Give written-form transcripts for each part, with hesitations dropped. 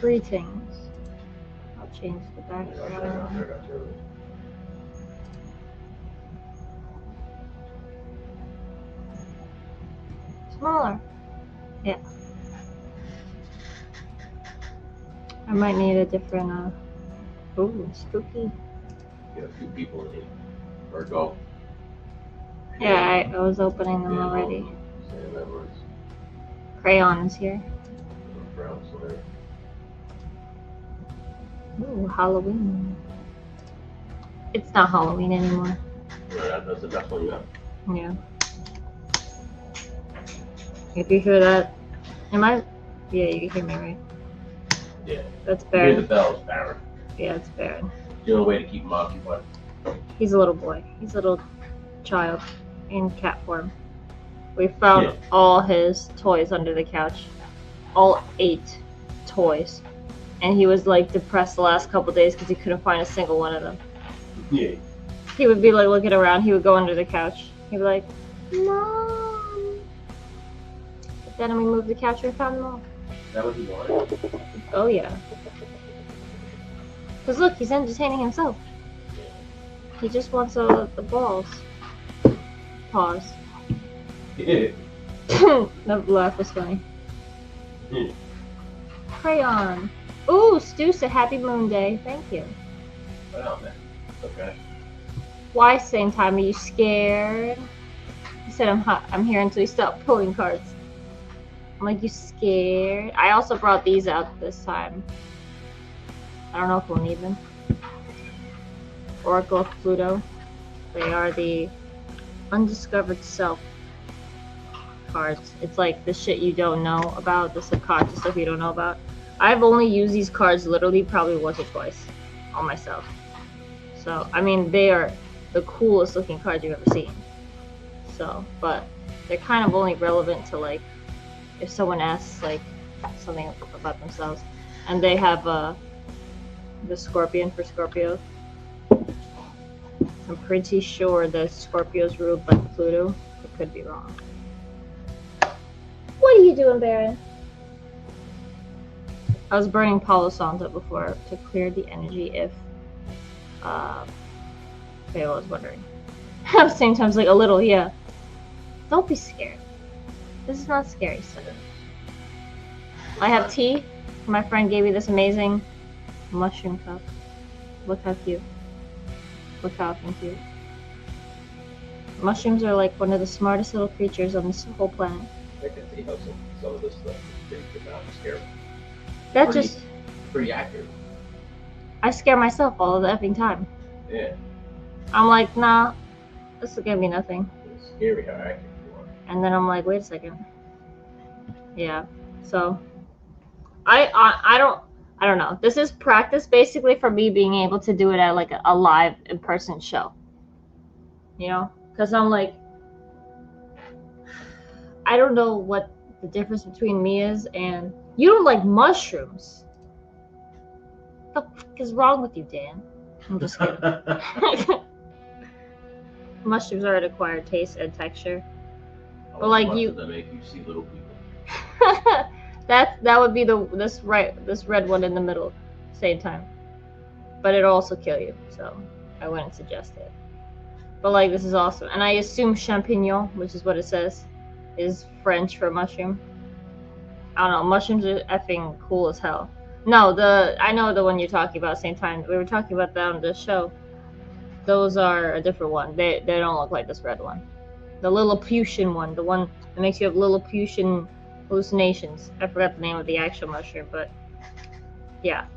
Greetings. I'll change the background. Smaller. Yeah. I might need a different, ooh, spooky. Yeah, a few people in here. Or go. Yeah, I was opening them already. Crayon is here. Ooh, Halloween. It's not Halloween anymore. Yeah, that's the best one you have. Yeah. If you hear that, am I? Yeah, you can hear me, right? Yeah. That's You Baron. hear the bells, Baron. Yeah, it's Baron. The only way to keep him occupied. He's a little boy. He's a little child in cat form. We found all his toys under the couch. All 8 toys. And he was like depressed the last couple days because he couldn't find a single one of them. Yeah. He would be like looking around, he would go under the couch. He'd be like, Mom. But then we moved the couch and we found them all. Is that what he wanted? Oh yeah. Because look, he's entertaining himself. He just wants the balls. Pause. Yeah. That laugh was funny. Crayon. Ooh, Stu said Happy Moon Day. Thank you. Well, man. Okay. Why same time? Are you scared? He said I'm here until you stop pulling cards. I'm like, you scared? I also brought these out this time. I don't know if we'll need them. Oracle of Pluto. They are the undiscovered self cards. It's like the shit you don't know about, the subconscious stuff you don't know about. I've only used these cards literally probably once or twice on myself. So, I mean, they are the coolest looking cards you've ever seen. So, but they're kind of only relevant to like if someone asks like something about themselves. And they have the Scorpion for Scorpio. I'm pretty sure that Scorpio's ruled by Pluto. I could be wrong. What are you doing, Baron? I was burning Palo Santo before to clear the energy if Faye was wondering. At the same time, it's like a little, yeah. Don't be scared. This is not scary stuff. I have tea. My friend gave me this amazing mushroom cup. Look how cute. Look how cute. Mushrooms are like one of the smartest little creatures on this whole planet. I can see how some of this stuff is not scary. Pretty accurate. I scare myself all the effing time. Yeah. I'm like, nah, this is gonna be nothing. It's scary how accurate you are. And then I'm like, wait a second. Yeah. So I don't know. This is practice basically for me being able to do it at like a live in-person show. You know? Because I'm like, I don't know what the difference between me is and you don't like mushrooms. What the fuck is wrong with you, Dan? I'm just kidding. Mushrooms are an acquired taste and texture. But like you that make you see little people. that would be this red one in the middle, same time. But it'll also kill you, so I wouldn't suggest it. But like this is awesome. And I assume champignon, which is what it says, is French for mushroom. I don't know, mushrooms are effing cool as hell. No, I know the one you're talking about, same time. We were talking about that on the show. Those are a different one. They don't look like this red one. The Lilliputian one, the one that makes you have Lilliputian hallucinations. I forgot the name of the actual mushroom, but yeah.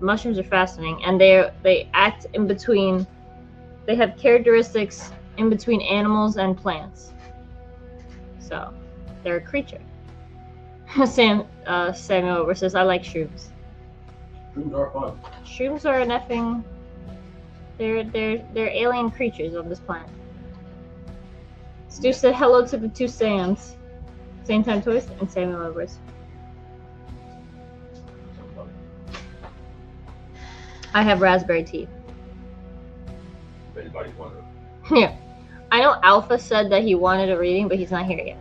Mushrooms are fascinating, and they act in between. They have characteristics in between animals and plants. So, they're a creature. Samuel over says, I like shrooms. Shrooms are fun. Shrooms are an effing... They're alien creatures on this planet. Stu said hello to the 2 Sams. Same time twist and Samuel Overs. I have raspberry tea. If anybody's wondering. Yeah. I know Alpha said that he wanted a reading, but he's not here yet.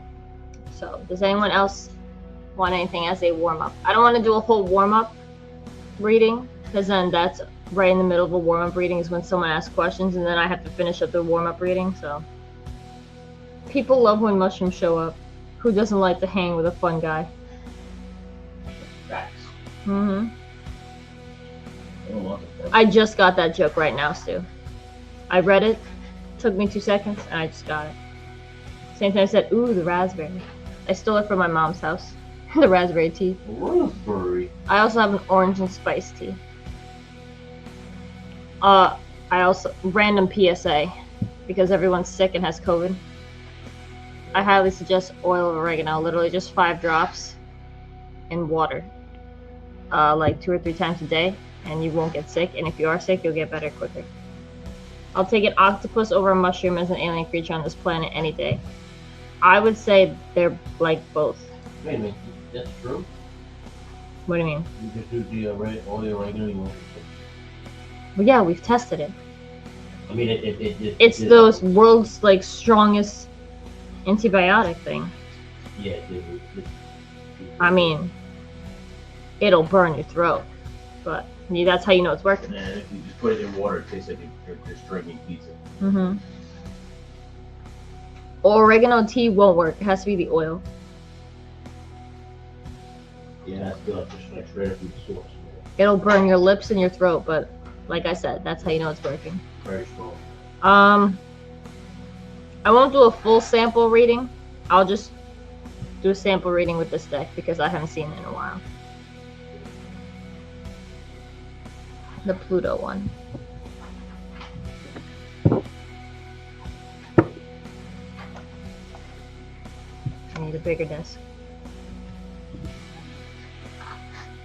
So, does anyone else want anything as a warm-up? I don't want to do a whole warm-up, reading, because then that's right in the middle of a warm-up reading is when someone asks questions, and then I have to finish up the warm-up reading, so. People love when mushrooms show up. Who doesn't like to hang with a fun guy? Facts. Mm-hmm. I don't want it. I just got that joke right now, Stu. I read it, took me 2 seconds, and I just got it. Same time I said, ooh, the raspberry. I stole it from my mom's house. The raspberry tea. Raspberry. I also have an orange and spice tea. I also, random PSA, because everyone's sick and has COVID. I highly suggest oil of oregano, literally just 5 drops in water. Like 2 or 3 times a day, and you won't get sick, and if you are sick, you'll get better quicker. I'll take an octopus over a mushroom as an alien creature on this planet any day. I would say they're like both. Wait a minute, that's true? What do you mean? You just do the oregano you want. Well, yeah, we've tested it. I mean, It's those world's like strongest antibiotic thing. Yeah, I mean, it'll burn your throat, but that's how you know it's working. And if you just put it in water, it tastes like you're just drinking pizza. Mm-hmm. Oregano tea won't work. It has to be the oil. Yeah, that's good. Like straight up from the source. It'll burn your lips and your throat, but like I said, that's how you know it's working. Very strong. I won't do a full sample reading. I'll just do a sample reading with this deck because I haven't seen it in a while. The Pluto one. I need a bigger desk.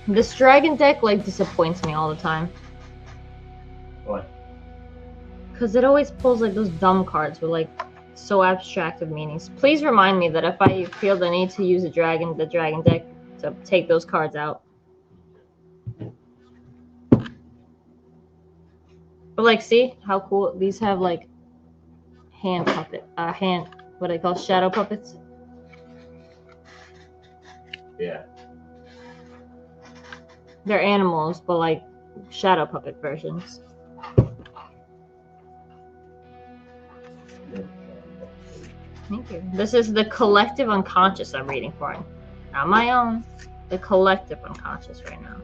This dragon deck like disappoints me all the time. Why? Because it always pulls like those dumb cards with like so abstract of meanings. Please remind me that if I feel the need to use the dragon deck to take those cards out. But like, see how cool these have like what they call shadow puppets. Yeah. They're animals, but like shadow puppet versions. Thank you. This is the collective unconscious I'm reading for. Not my own. The collective unconscious right now.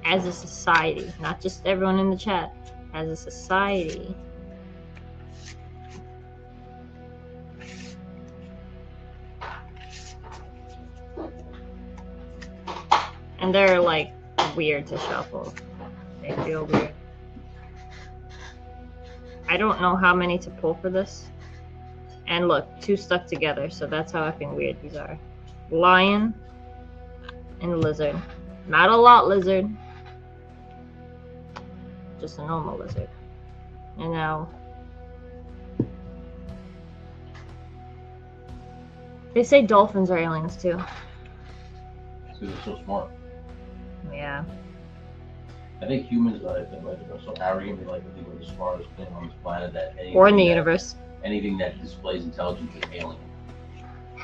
As a society, not just everyone in the chat. As a society. And they're like weird to shuffle. They feel weird. I don't know how many to pull for this. And look, 2 stuck together, so that's how effing weird these are. Lion and lizard. Not a lot lizard. Just a normal lizard. And now they say dolphins are aliens too. So they're so smart. Yeah. I think humans are so arrogant. They like to think we're the smartest thing on this planet. Or in the universe. Anything that displays intelligence is alien.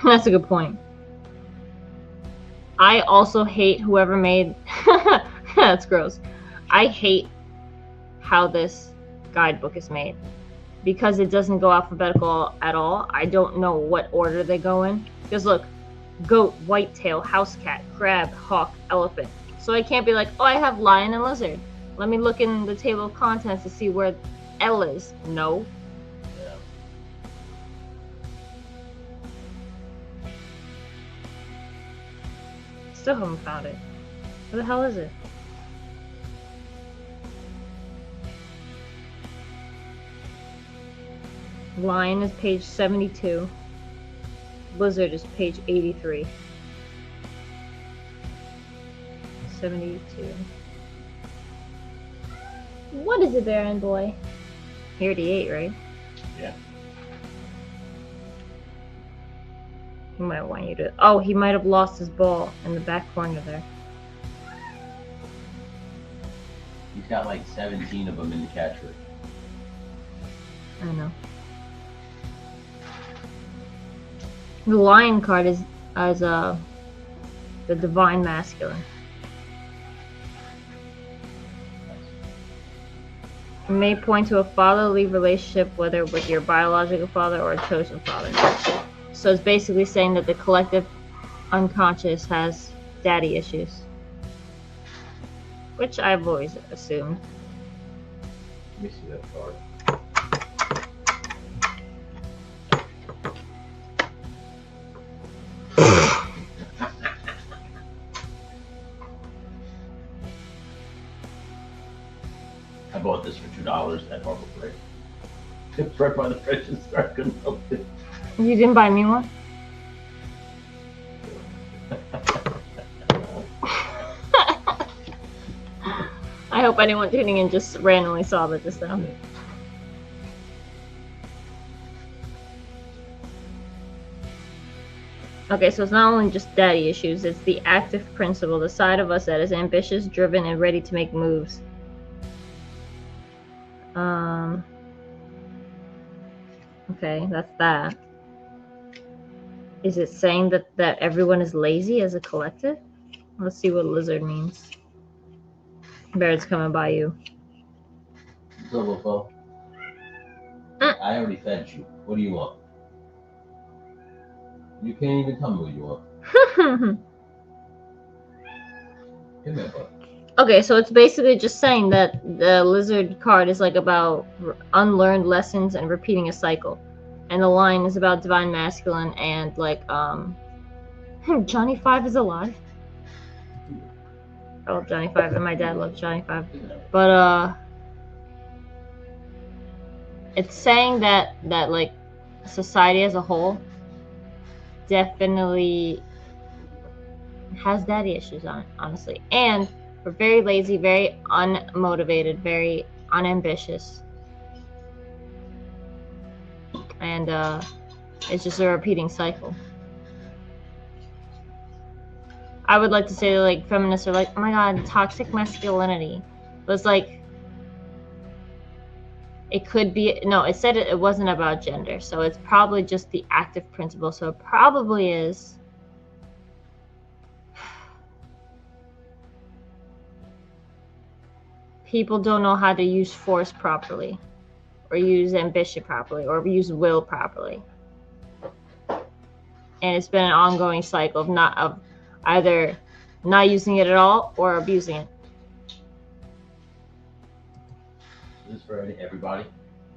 That's a good point. I also hate whoever made. That's gross. I hate how this guidebook is made because it doesn't go alphabetical at all. I don't know what order they go in. Because look, goat, whitetail, house cat, crab, hawk, elephant. So I can't be like, oh, I have lion and lizard. Let me look in the table of contents to see where L is. No. Yeah. Still haven't found it. Where the hell is it? Lion is page 72. Lizard is page 83. 72. What is it, Baron boy? 38, right? Yeah. He might want you to. Oh, he might have lost his ball in the back corner there. He's got like 17 of them in the catcher. I know. The lion card is The divine masculine. It may point to a fatherly relationship, whether with your biological father or a chosen father. So it's basically saying that the collective unconscious has daddy issues. Which I've always assumed. Let me see that card. I bought this for $2 at Harbor Freight. It's right by the French store. I couldn't help it. You didn't buy me one? I hope anyone tuning in just randomly saw that just now. Okay, so it's not only just daddy issues, it's the active principle, the side of us that is ambitious, driven, and ready to make moves. Okay, that's that. Is it saying that everyone is lazy as a collective? Let's see what lizard means. Barrett's coming by you. So, I already fed you. What do you want? You can't even tell me what you want. Give me a book. Okay, so it's basically just saying that the lizard card is like about unlearned lessons and repeating a cycle. And the line is about divine masculine and like Johnny Five is alive. I love Johnny Five and my dad loves Johnny Five. But it's saying that like society as a whole definitely has daddy issues on it, honestly. And we're very lazy, very unmotivated, very unambitious. And it's just a repeating cycle. I would like to say that, like, feminists are like, oh my god, toxic masculinity. But it's like, it could be, no, it said it wasn't about gender, so it's probably just the active principle. So it probably is people don't know how to use force properly, or use ambition properly, or use will properly. And it's been an ongoing cycle of either not using it at all or abusing it. Is this for everybody?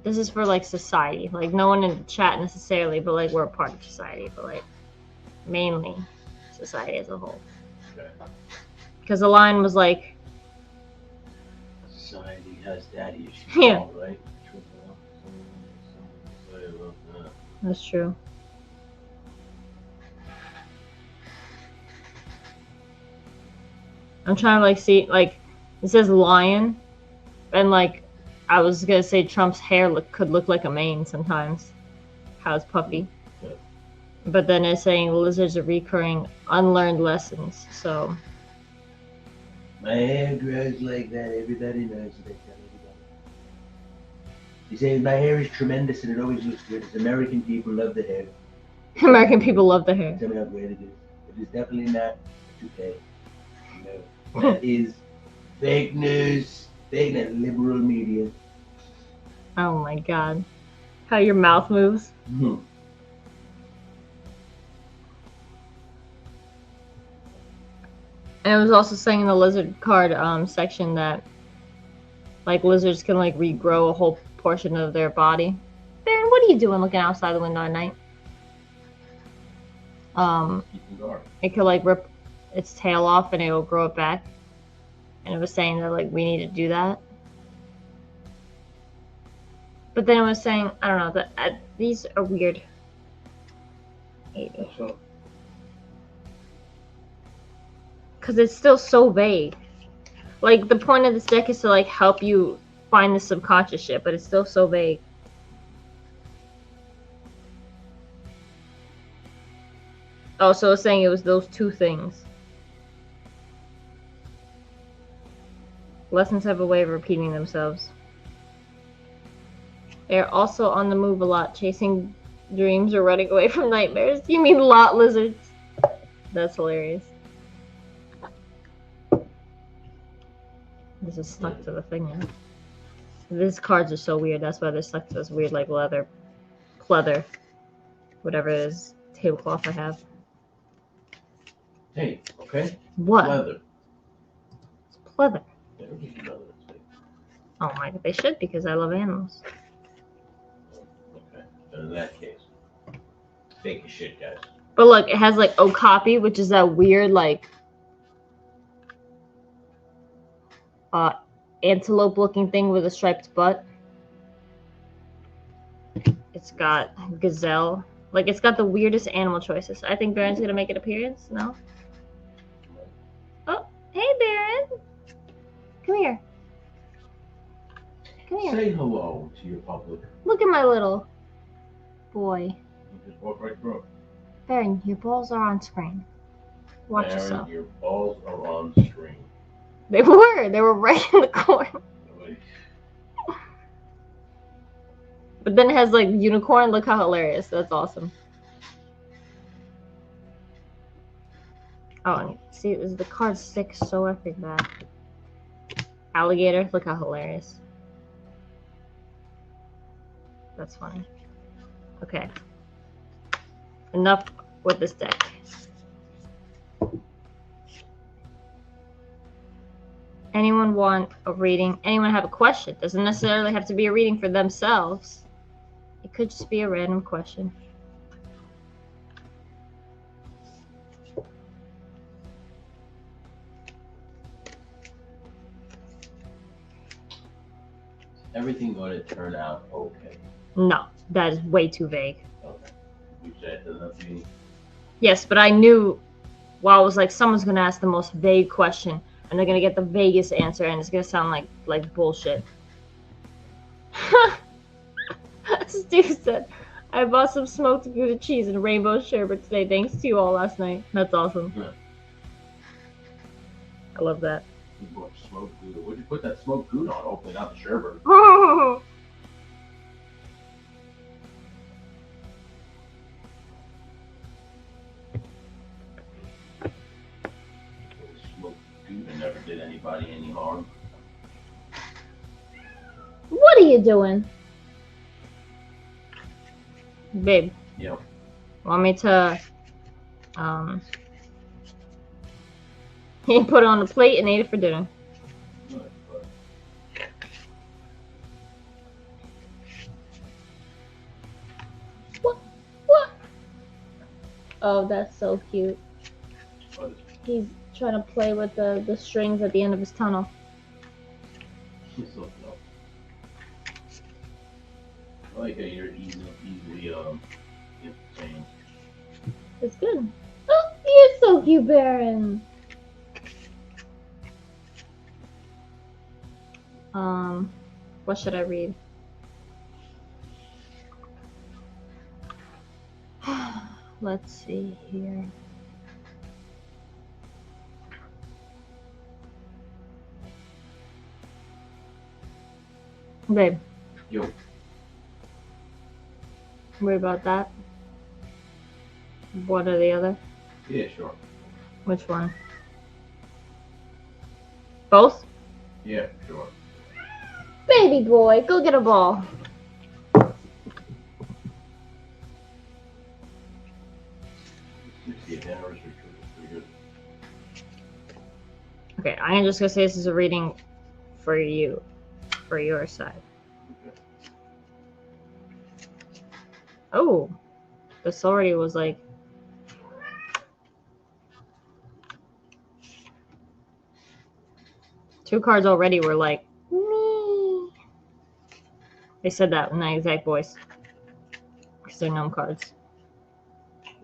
This is for like society, like no one in the chat necessarily, but like we're a part of society, but like mainly society as a whole. Okay. Because the line was like, Society has daddy issues. Yeah. All right. That's true. I'm trying to like see, like, it says lion, and like I was gonna say Trump's hair could look like a mane sometimes, how it's puffy. Yeah. But then it's saying lizards are recurring unlearned lessons. So My hair grows like that. Everybody knows it. I tell everybody. They say my hair is tremendous and it always looks good. As American people love the hair. American people love the hair. Tell me how great it is. It is definitely not 2K. No, that is fake news. Fake liberal media. Oh my god, how your mouth moves. Mm-hmm. And it was also saying in the lizard card section that like lizards can like regrow a whole portion of their body. Baron, what are you doing looking outside the window at night? It could like rip its tail off and it'll grow it back. And it was saying that like we need to do that. But then it was saying, I don't know, that these are weird. 80. Because it's still so vague. Like, the point of this deck is to, like, help you find the subconscious shit, but it's still so vague. Oh, so it's saying it was those two things. Lessons have a way of repeating themselves. They're also on the move a lot, chasing dreams or running away from nightmares. You mean lot lizards? That's hilarious. This is stuck to the thing now. These cards are so weird. That's why they're stuck to this weird, like, leather, pleather, whatever it is, tablecloth I have. Hey, okay? What? Leather. It's pleather. They don't give you leather. It's fake. Oh my god, they should because I love animals. Okay. But in that case, fake as shit, guys. But look, it has like okapi, which is that weird like antelope looking thing with a striped butt. It's got gazelle. Like it's got the weirdest animal choices. I think Baron's gonna make an appearance. No? Oh, hey Baron. Come here. Come here. Say hello to your public. Look at my little boy. You just walk right through. Baron, your balls are on screen. Watch Baron, yourself. your balls are on screen. They were right in the corner. But then it has like unicorn. Look how hilarious. That's awesome. Oh, and see, the card sticks so effing bad. Alligator. Look how hilarious. That's funny. Okay. Enough with this deck. Anyone want a reading? Anyone have a question? Doesn't necessarily have to be a reading for themselves. It could just be a random question. Everything going to turn out okay? No, that is way too vague. Okay. You said it doesn't have to be. Yes, but I knew, well, I was like, someone's going to ask the most vague question, and they're going to get the vaguest answer, and it's going to sound like bullshit. Stu said, I bought some smoked Gouda cheese and rainbow sherbet today, thanks to you all last night. That's awesome. Yeah. I love that. You bought smoked Gouda. What'd you put that smoked Gouda on? Hopefully not the sherbet. Oh! Smoked Gouda never did anybody any harm. What are you doing? Babe. Yeah. Want me to he put it on the plate and ate it for dinner. What? Oh, that's so cute. He's trying to play with the strings at the end of his tunnel. She's so dumb. I like how you're easily entertained. It's good. Oh, you're so cute, Baron. What should I read? Let's see here. Babe. Yo. Worry about that. One or the other? Yeah, sure. Which one? Both? Yeah, sure. Baby boy, go get a ball. Okay, I'm just gonna say this is a reading for you, for your side. Okay. Oh, this already was like. Two cards already were like, me. They said that in that exact voice. Because they're gnome cards.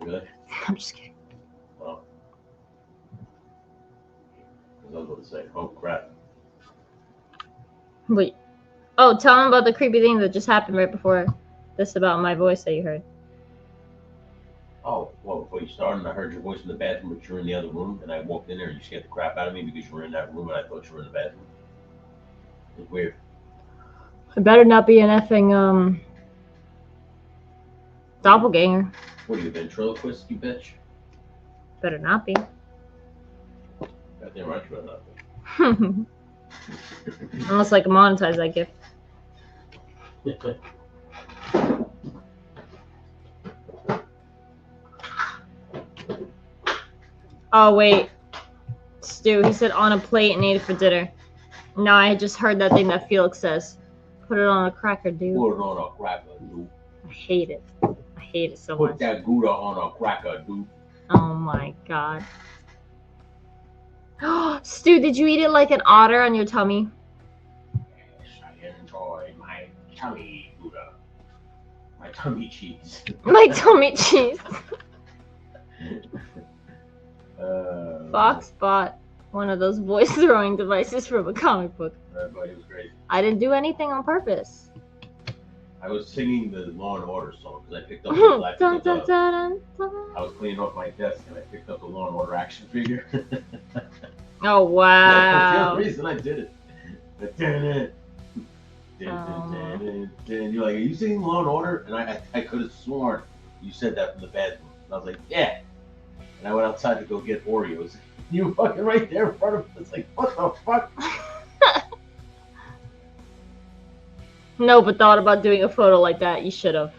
Really? I'm just kidding. Well, I was going to say, oh crap. Wait. Oh, tell them about the creepy thing that just happened right before this about my voice that you heard. Oh, well, before you started, I heard your voice in the bathroom, but you were in the other room, and I walked in there and you scared the crap out of me because you were in that room and I thought you were in the bathroom. It was weird. It better not be an effing, doppelganger. What are you, a ventriloquist, you bitch? Better not be. Goddamn right you better not be. Unless like monetize that gift. Oh wait, Stu. He said on a plate and ate it for dinner. No, I just heard that thing that Felix says. Put it on a cracker, dude. Put it on a cracker, dude. I hate it. I hate it so Put much. that Gouda on a cracker, dude. Oh my god. Stu, did you eat it like an otter on your tummy? Yes, I enjoy my tummy Gouda. My tummy cheese. My tummy cheese. Fox bought one of those voice throwing devices from a comic book. But it was great. I didn't do anything on purpose. I was singing the Law and Order song because I picked up the Dun, dun, dun, dun. I was cleaning off my desk and I picked up the Law and Order action figure. Oh wow. For the reason I did it. You're like, are you singing Law and Order? And I could have sworn you said that from the bathroom. And I was like, yeah. And I went outside to go get Oreos. You were fucking right there in front of us. It's like, what the fuck? No, but thought about doing a photo like that. You should have.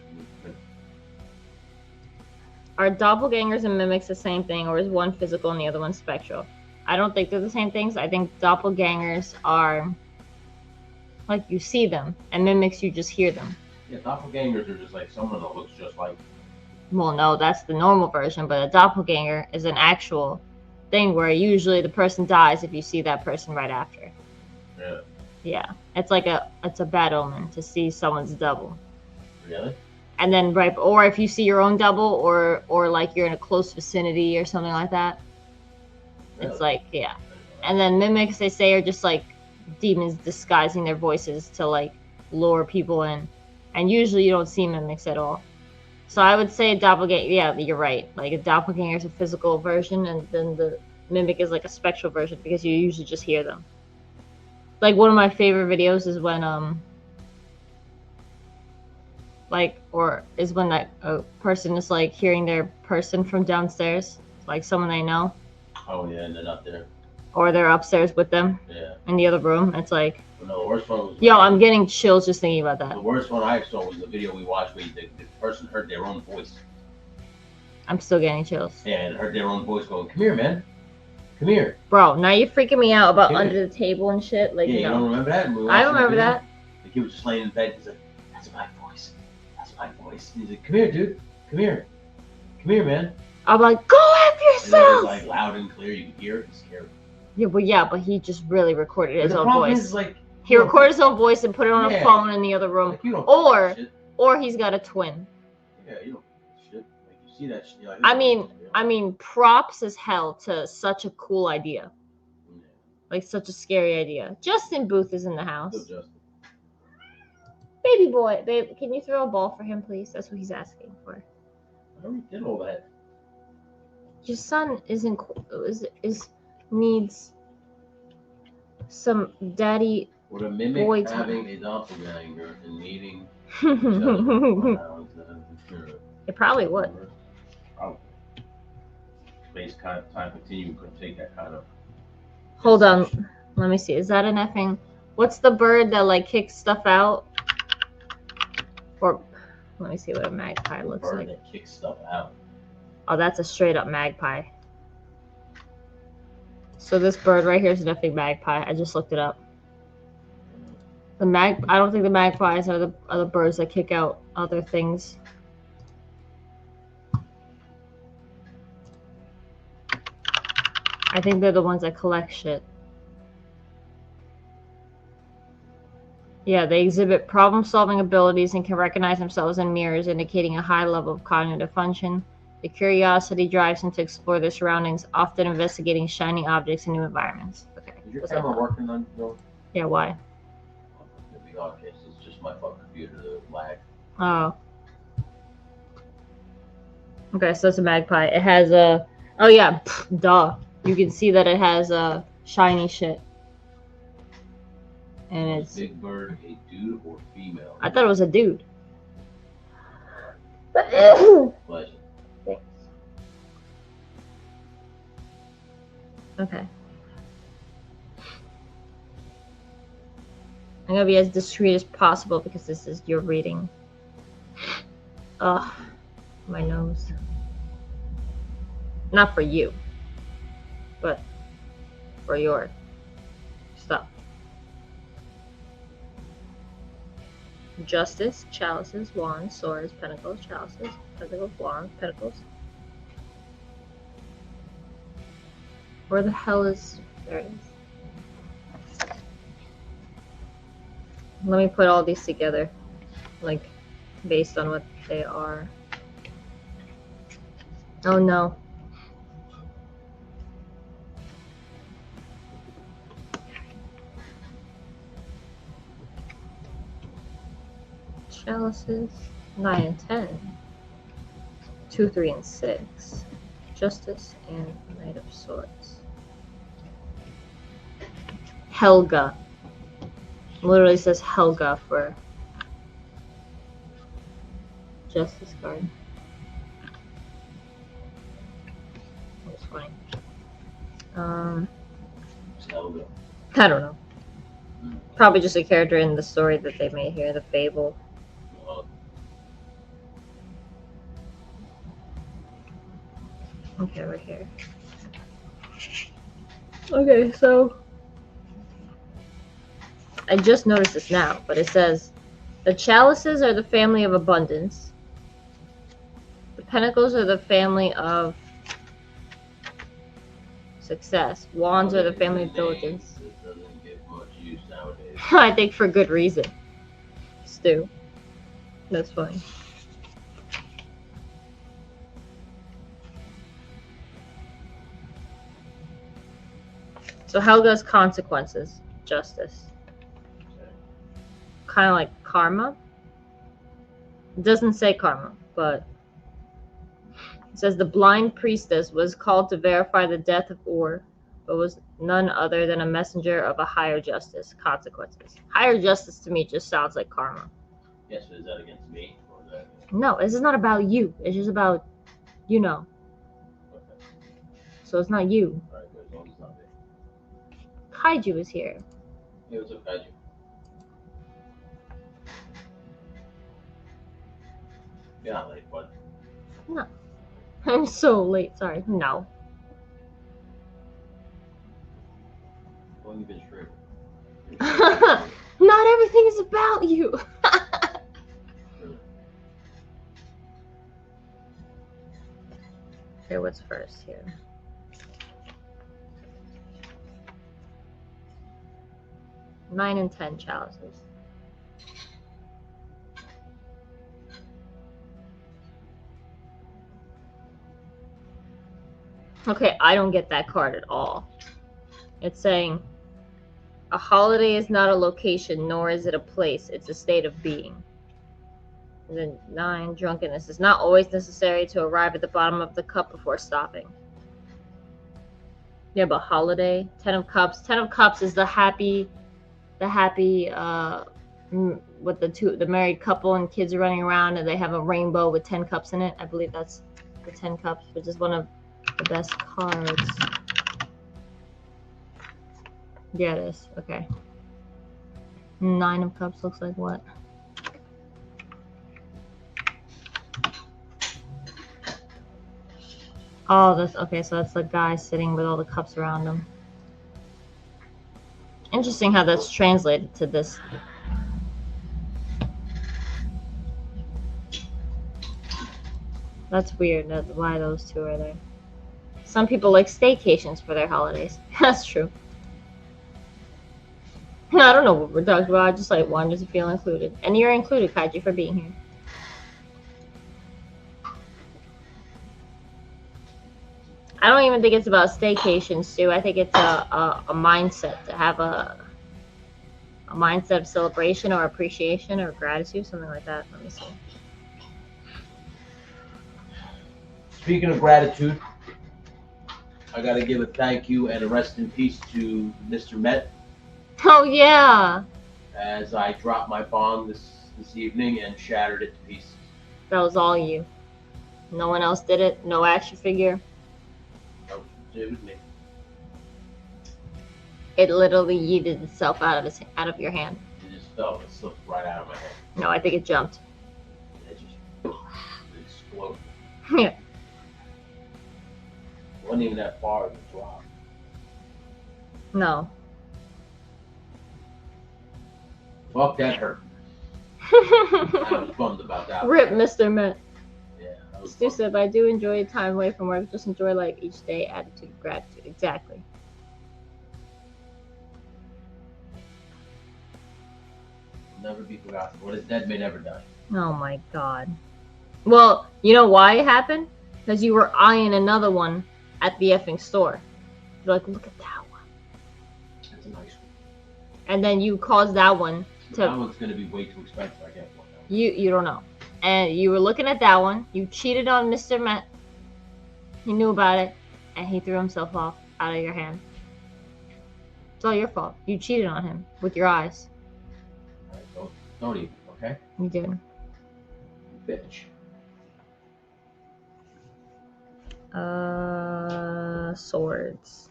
Are doppelgangers and mimics the same thing, or is one physical and the other one spectral? I don't think they're the same things. I think doppelgangers are like you see them, and mimics you just hear them. Yeah, doppelgangers are just like someone that looks just like. Well, no, that's the normal version, but a doppelganger is an actual thing where usually the person dies if you see that person right after. Yeah. Yeah, it's a bad omen to see someone's double. Really? And then or if you see your own double, or like you're in a close vicinity or something like that. Really? It's like, yeah. And then mimics, they say, are just like demons disguising their voices to like lure people in, and usually you don't see mimics at all. So I would say a doppelganger. Yeah, you're right. Like a doppelganger is a physical version, and then the mimic is like a spectral version because you usually just hear them. Like one of my favorite videos is when when that person is like hearing their person from downstairs, like someone they know. Oh yeah, and they're not there. Or they're upstairs with them. Yeah. In the other room. It's like. No, the worst one was. Yo, I'm getting chills just thinking about that. The worst one I saw was the video we watched where the person heard their own voice. I'm still getting chills. Yeah, and heard their own voice going, "Come here, man. Come here." Bro, now you're freaking me out about under the table and shit. Like, yeah, you don't remember that? I remember that. The kid was just laying in bed. He's like, "That's my voice. That's my voice." And he's like, "Come here, dude. Come here. Come here, man." I'm like, "Go F yourself!" And it was like loud and clear. You could hear it. It's scary. Yeah, but he just really recorded his own voice. Is, like, he recorded his own voice and put it on a phone in the other room. Like, or he's got a twin. Yeah, you don't shit. Like you see that shit. Like, I mean, props as hell to such a cool idea. Yeah. Like such a scary idea. Justin Booth is in the house. Baby boy, babe, can you throw a ball for him, please? That's what he's asking for. I already did all that. Your son needs some daddy. Would a mimic having a doppelganger and meeting each other? It probably would. Probably. Space kind of time continuum could take that kind of. Hold on, let me see. Is that an effing? What's the bird that like kicks stuff out? Or let me see what a magpie looks like. Bird that kicks stuff out. Oh, that's a straight up magpie. So this bird right here is an effing magpie. I just looked it up. I don't think the magpies are the birds that kick out other things. I think they're the ones that collect shit. Yeah, they exhibit problem-solving abilities and can recognize themselves in mirrors, indicating a high level of cognitive function. The curiosity drives them to explore their surroundings, often investigating shiny objects in new environments. Okay. Is your camera working on your? Yeah, why? Okay, so it's just my fucking computer that lag. Oh. Okay, so it's a magpie. It has a. Oh yeah, duh. You can see that it has a shiny shit. And it's. Big bird, a dude or female? I thought it was a dude. Pleasure. Thanks. Okay. I'm gonna be as discreet as possible because this is your reading. Ugh, my nose. Not for you, but for your stuff. Justice, chalices, wands, swords, pentacles, chalices, pentacles, wands, pentacles. Where the hell is... There it is. Let me put all these together, like, based on what they are. Oh no. Chalices, 9 and 10. 2, 3, and 6. Justice and Knight of Swords. Helga. Literally says Helga for Justice card. That's funny. Helga. I don't know. Probably just a character in the story that they made here, the fable. Okay, we're here. Okay, so I just noticed this now, but it says the chalices are the family of abundance. The pentacles are the family of success. Wands are the family of diligence. This doesn't get much use nowadays. I think for good reason. Stu. That's funny. So Helga's consequences. Justice. Kind of like karma. It doesn't say karma, but it says the blind priestess was called to verify the death of Ur, but was none other than a messenger of a higher justice. Consequences. Higher justice to me just sounds like karma. Yes, but is that against me? Or is that against... No, this is not about you. It's just about, you know. Okay. So it's not you. Alright, good. As long as it's not me. Kaiju is here. Hey, what's up, Kaiju? You're not late, bud. No. I'm so late. Sorry. No. How long you been streaming? Not everything is about you. Really? Okay, what's first here? Nine and 10 chalices. Okay, I don't get that card at all. It's saying a holiday is not a location, nor is it a place. It's a state of being. And then 9, drunkenness. It's not always necessary to arrive at the bottom of the cup before stopping. Yeah, but holiday. 10 of Cups. 10 of Cups is the happy, with the married couple and kids are running around and they have a rainbow with 10 cups in it. I believe that's the 10 Cups, which is one of the best cards. Yeah, it is. Okay. 9 of Cups looks like what? Oh, that's okay. So that's the guy sitting with all the cups around him. Interesting how that's translated to this. That's weird. That's why those two are there. Some people like staycations for their holidays. That's true. I don't know what we're talking about. I just like wanted to feel included. And you're included, Kaiji, for being here. I don't even think it's about staycations, Stu. I think it's a mindset to have a mindset of celebration or appreciation or gratitude, something like that. Let me see. Speaking of gratitude, I gotta give a thank you and a rest in peace to Mr. Met. Oh yeah. As I dropped my bomb this evening and shattered it to pieces. That was all you. No one else did it. No action figure. It was me. It literally yeeted itself out of your hand. It just fell. It slipped right out of my hand. No, I think it jumped. It just exploded. Yeah. It wasn't even that far to drop. No. Fuck, that hurt. I was bummed about that. Rip, Mr. Met. Yeah, that was Stu bummed. said, but I do enjoy time away from work. Just enjoy life each day. Attitude of gratitude. Exactly. Never be forgotten. What is dead may never die. Oh my god. Well, you know why it happened? Because you were eyeing another one at the effing store. You're like, look at that one. That's a nice one. And then you caused that one That to... one's gonna be way too expensive. I can't afford that. You don't know. And you were looking at that one. You cheated on Mr. Met. He knew about it. And he threw himself off out of your hand. It's all your fault. You cheated on him with your eyes. Alright, don't even, okay? You did. Bitch. Swords.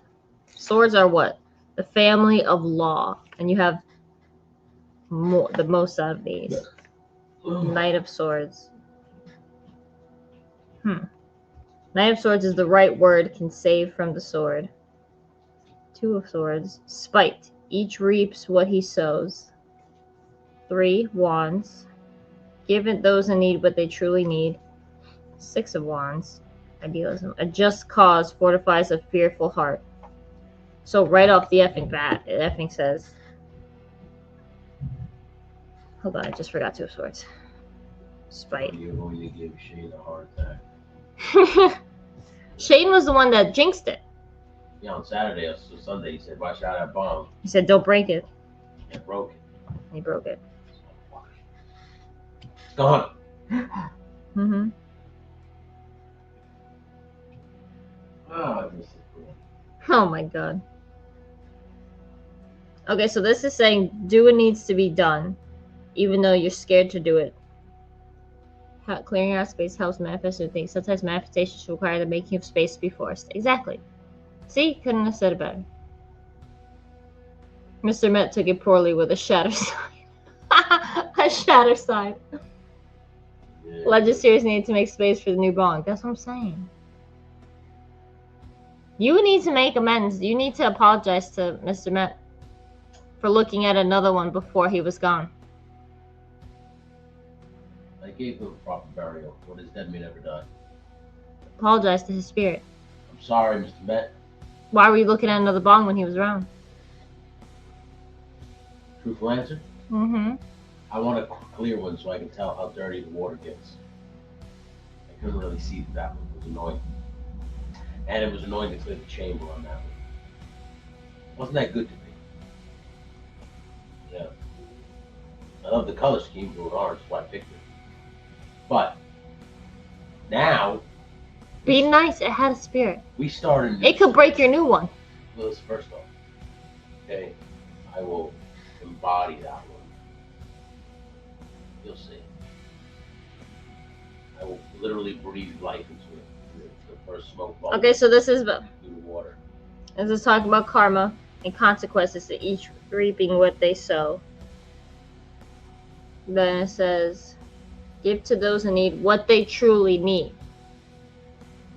Swords are what? The family of law. And you have the most out of these. Knight of Swords. Knight of Swords is the right word, can save from the sword. Two of Swords. Spite. Each reaps what he sows. 3 Wands. Give it those in need what they truly need. 6 of Wands. Idealism. A just cause fortifies a fearful heart. So right off the effing bat, it effing says... Hold on, I just forgot 2 of Swords. Spite. You're going to give Shane a heart attack. Shane was the one that jinxed it. Yeah, on Saturday or Sunday, he said, watch out that bomb. He said, don't break it. It broke it. He broke it. It's gone. Mm-hmm. Oh, I miss it. Oh my god. Okay, so this is saying do what needs to be done, even though you're scared to do it. Clearing out space helps manifest new things. Sometimes manifestations require the making of space to be forced. Exactly. See? Couldn't have said it better. Mr. Met took it poorly with a shatter sign. A shatter sign. Yeah. Legislators need to make space for the new bond. That's what I'm saying. You need to make amends. You need to apologize to Mr. Met for looking at another one before he was gone. I gave him proper burial. What is dead may never die. Apologize to his spirit. I'm sorry, Mr. Met. Why were you looking at another bong when he was around? Truthful answer? Mm-hmm. I want a clear one so I can tell how dirty the water gets. I couldn't really see that one. It was annoying. And it was annoying to clear the chamber on that one. Wasn't that good to me? Yeah. I love the color scheme, blue and orange, that's why I picked it. But now Be nice. It had a spirit. we started. It could break your new one. Well, first off, okay, I will embody that one. You'll see. I will literally breathe life into it. The first smoke bubble. Okay, so this is through the water. talking about karma and consequences to each reaping what they sow. Then it says, give to those in need what they truly need.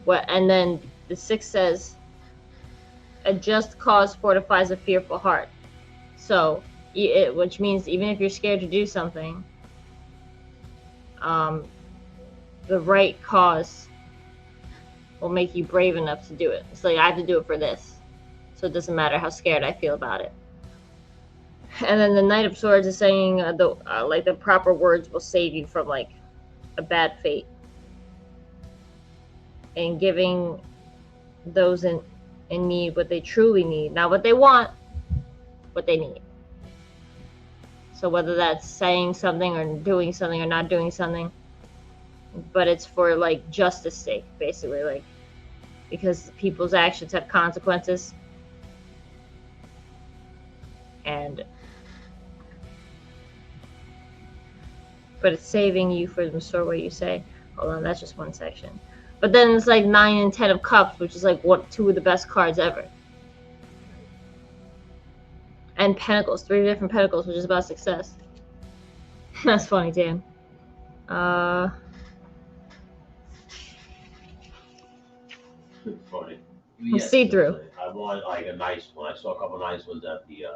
And then the 6 says, a just cause fortifies a fearful heart. So, which means even if you're scared to do something, the right cause will make you brave enough to do it. It's like, I have to do it for this. So it doesn't matter how scared I feel about it. And then the Knight of Swords is saying the proper words will save you from like a bad fate. And giving those in need what they truly need. Not what they want, what they need. So whether that's saying something or doing something or not doing something, but it's for like justice sake, basically, like because people's actions have consequences. But it's saving you from the store where you say, hold on, that's just one section. But then it's like 9 and 10 of Cups, which is like 2 of the best cards ever. And Pentacles, 3 different Pentacles, which is about success. That's funny, Dan. Funny. See-through. Seriously, I want like a nice one. I saw a couple nice ones at the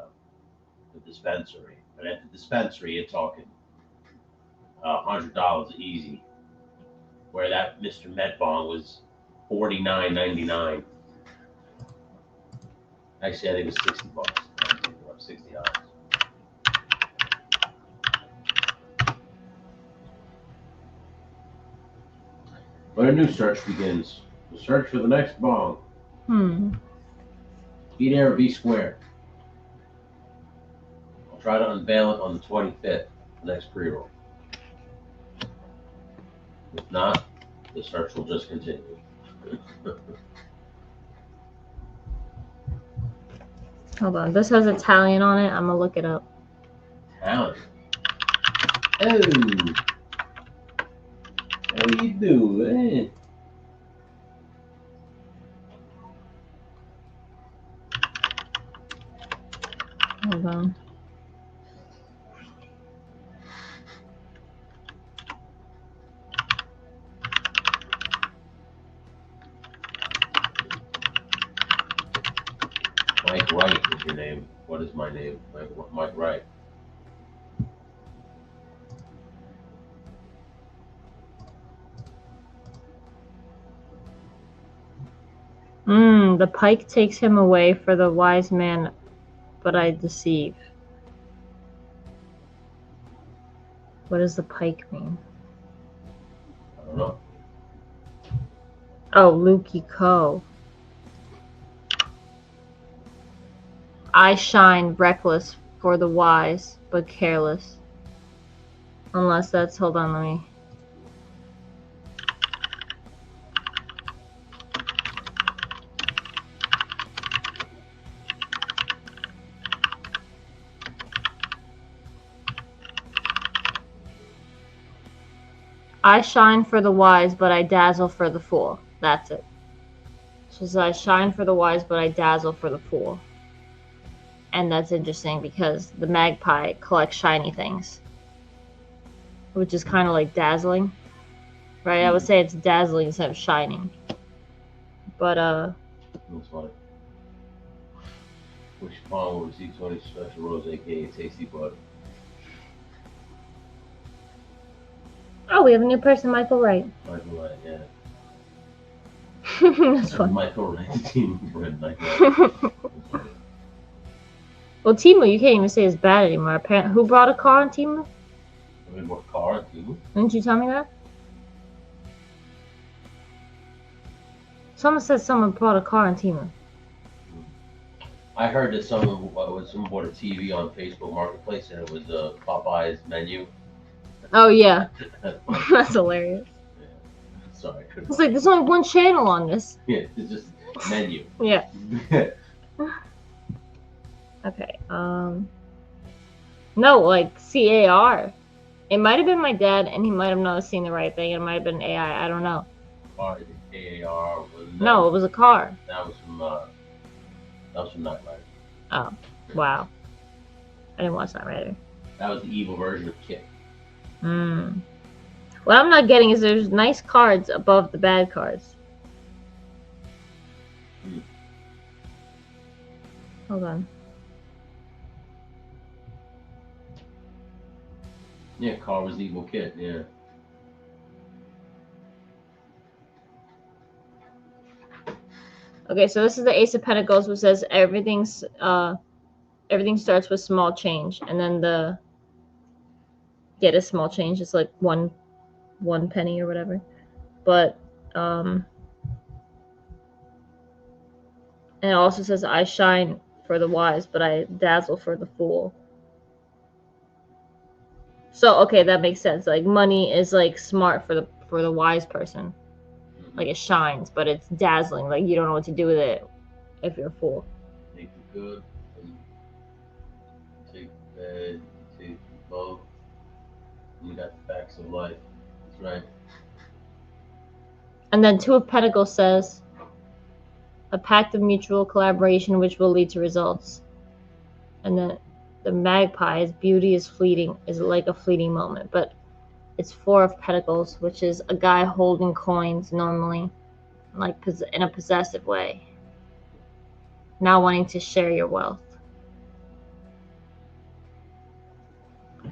dispensary. But at the dispensary, you're talking $100 easy. Where that Mr. Medbong was $49.99. Actually, I think it was $60. $60. But a new search begins. The search for the next bong. Be there or be square. I'll try to unveil it on the 25th, the next pre-roll. If not, the search will just continue. Hold on. This has Italian on it. I'm gonna look it up. Italian. Oh. How you doing? Hold on. Mike Wright is your name. What is my name? Mike Wright. The pike takes him away for the wise man, but I deceive. What does the pike mean? I don't know. Oh, Lukey Ko. I shine reckless for the wise, but careless. Unless that's, hold on, let me. I shine for the wise, but I dazzle for the fool. That's it. So I shine for the wise, but I dazzle for the fool. And that's interesting because the magpie collects shiny things, which is kind of like dazzling, right? I would say it's dazzling instead of shining. But That's funny. Which farm will receive 20 special rolls, aka Tasty Bud? oh, we have a new person, Michael Wright. Michael Wright, yeah. That's fun. Michael Wright, the team friend, like that. Well, Timu, you can't even say it's bad anymore. Apparently, who brought a car on Timu? I mean, what car, Timu? Didn't you tell me that? Someone said someone brought a car on Timu. I heard that someone bought a TV on Facebook Marketplace and it was Popeye's menu. Oh, yeah. That's hilarious. Yeah. Sorry. It's like, there's only one channel on this. Yeah, it's just menu. Yeah. Okay. No, like CAR. It might have been my dad, and he might have not seen the right thing. It might have been AI. I don't know. KAR. No, it was a car. That was from Knight Rider. Oh, wow. I didn't watch that Rider. That was the evil version of Kit. What I'm not getting is there's nice cards above the bad cards. Hold on. Yeah, Car was the evil Kit, yeah. Okay, so this is the Ace of Pentacles, which says everything starts with small change, and then the get a small change is like one penny or whatever. But and it also says I shine for the wise, but I dazzle for the fool. So okay, that makes sense. Like money is like smart for the wise person. Like it shines, but it's dazzling. Like you don't know what to do with it if you're a fool. Take the good and take the bad, take both. You got the facts of life. That's right. And then Two of Pentacles says a pact of mutual collaboration which will lead to results. And then the magpie's beauty is fleeting, is like a fleeting moment, but it's Four of Pentacles, which is a guy holding coins normally, like in a possessive way, not wanting to share your wealth.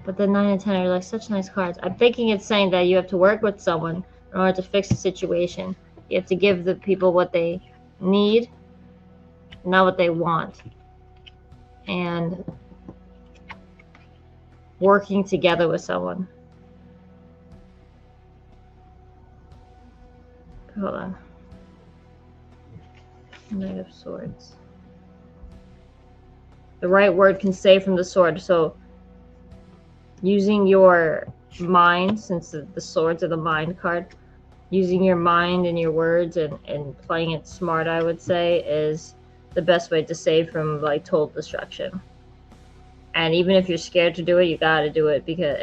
But the 9 and 10 are like such nice cards. I'm thinking it's saying that you have to work with someone in order to fix the situation. You have to give the people what they need, not what they want. And working together with someone. Hold on. Knight of Swords. The right word can save from the sword. So using your mind, since the swords are the mind card, using your mind and your words and playing it smart, I would say, is the best way to save from like total destruction. And even if you're scared to do it, you gotta do it, because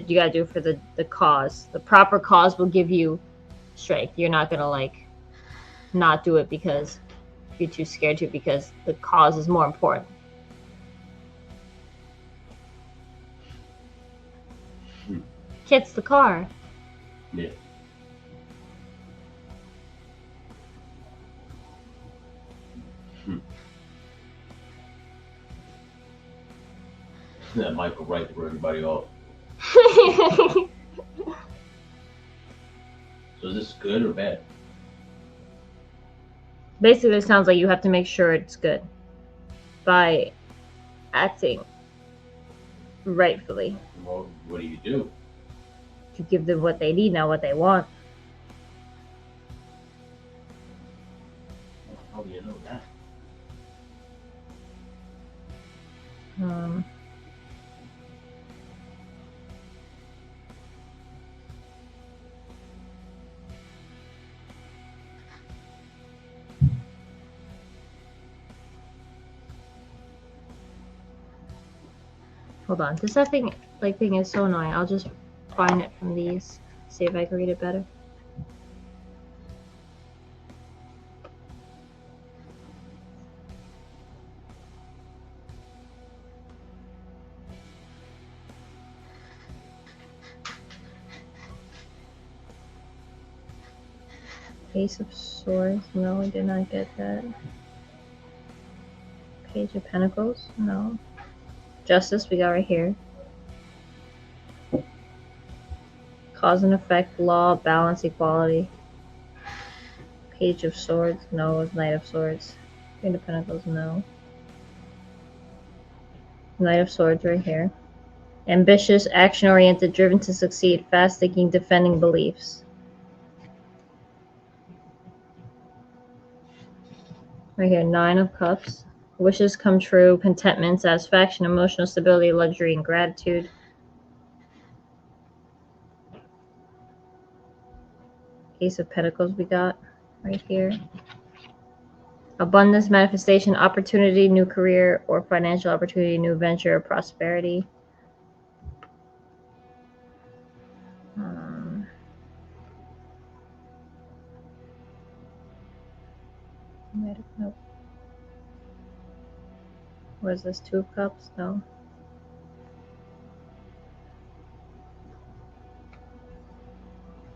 you gotta do it for the cause. The proper cause will give you strength. You're not gonna like not do it because you're too scared to, because the cause is more important. Kit's the car. Yeah. That Michael Wright threw everybody off. So is this good or bad? Basically, it sounds like you have to make sure it's good by acting rightfully. Well, what do you do? To give them what they need, not what they want. How do you know that? Hold on. This thing is so annoying. I'll just find it from these. See if I can read it better. Ace of Swords. No, I did not get that. Page of Pentacles. No. Justice, we got right here. Cause and effect, law, balance, equality. Page of Swords. No, it's Knight of Swords. Queen of Pentacles. No. Knight of Swords right here. Ambitious, action-oriented, driven to succeed, fast-thinking, defending beliefs. Right here, 9 of Cups. Wishes come true, contentment, satisfaction, emotional stability, luxury, and gratitude. Ace of Pentacles we got right here. Abundance, manifestation, opportunity, new career, or financial opportunity, new venture, prosperity. Nope. What is this? 2 of Cups? No.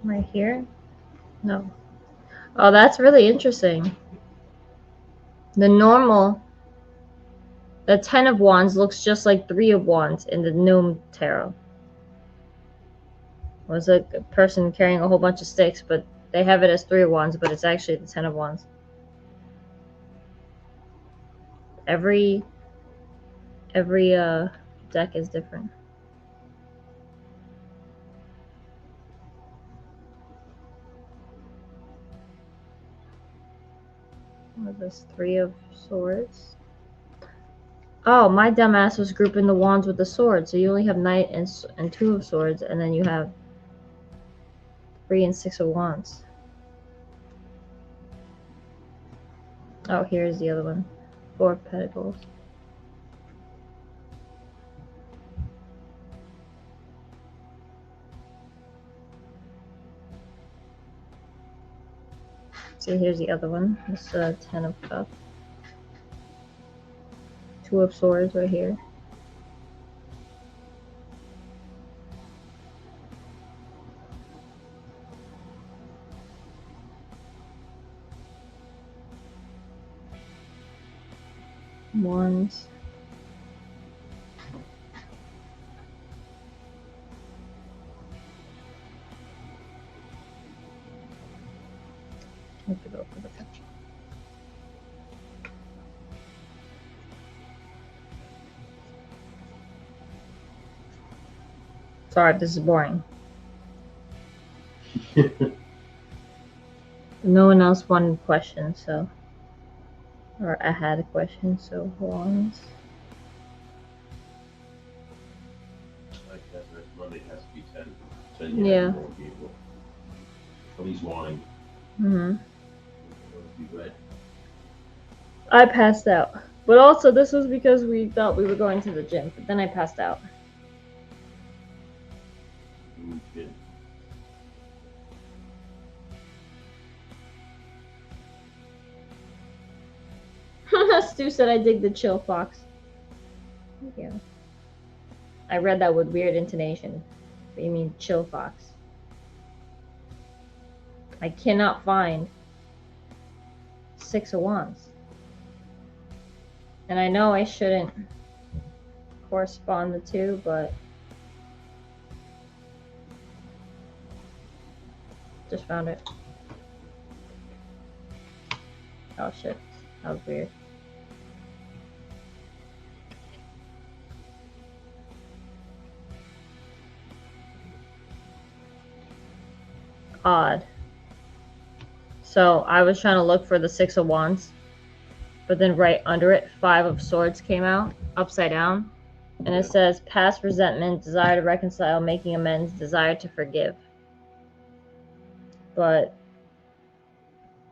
Right here? No. Oh, that's really interesting. The 10 of Wands looks just like 3 of Wands in the Noom Tarot. It was a person carrying a whole bunch of sticks, but they have it as 3 of Wands, but it's actually the 10 of Wands. Every deck is different. What is this? 3 of Swords. Oh, my dumbass was grouping the wands with the swords. So you only have Knight and 2 of Swords, and then you have 3 and 6 of Wands. Oh, here's the other one. 4 of Pentacles. See, here's the other one. This 10 of Cups. 2 of Swords right here. Wands. I have to go for the picture. Sorry if this is boring. No one else wanted questions, so. Or I had a question, so wands. I guess next Monday has to be 10. So you Yeah. have more people. At least wanting Mm-hmm. to be read. I passed out. But also, this was because we thought we were going to the gym, but then I passed out. Good. Stu said I dig the chill fox. Yeah. I read that with weird intonation. But you mean chill fox. I cannot find 6 of Wands. And I know I shouldn't correspond the two, but just found it. Oh shit. That was weird. Odd. So I was trying to look for the 6 of Wands, but then right under it, 5 of Swords came out, upside down. And it says past resentment, desire to reconcile, making amends, desire to forgive. But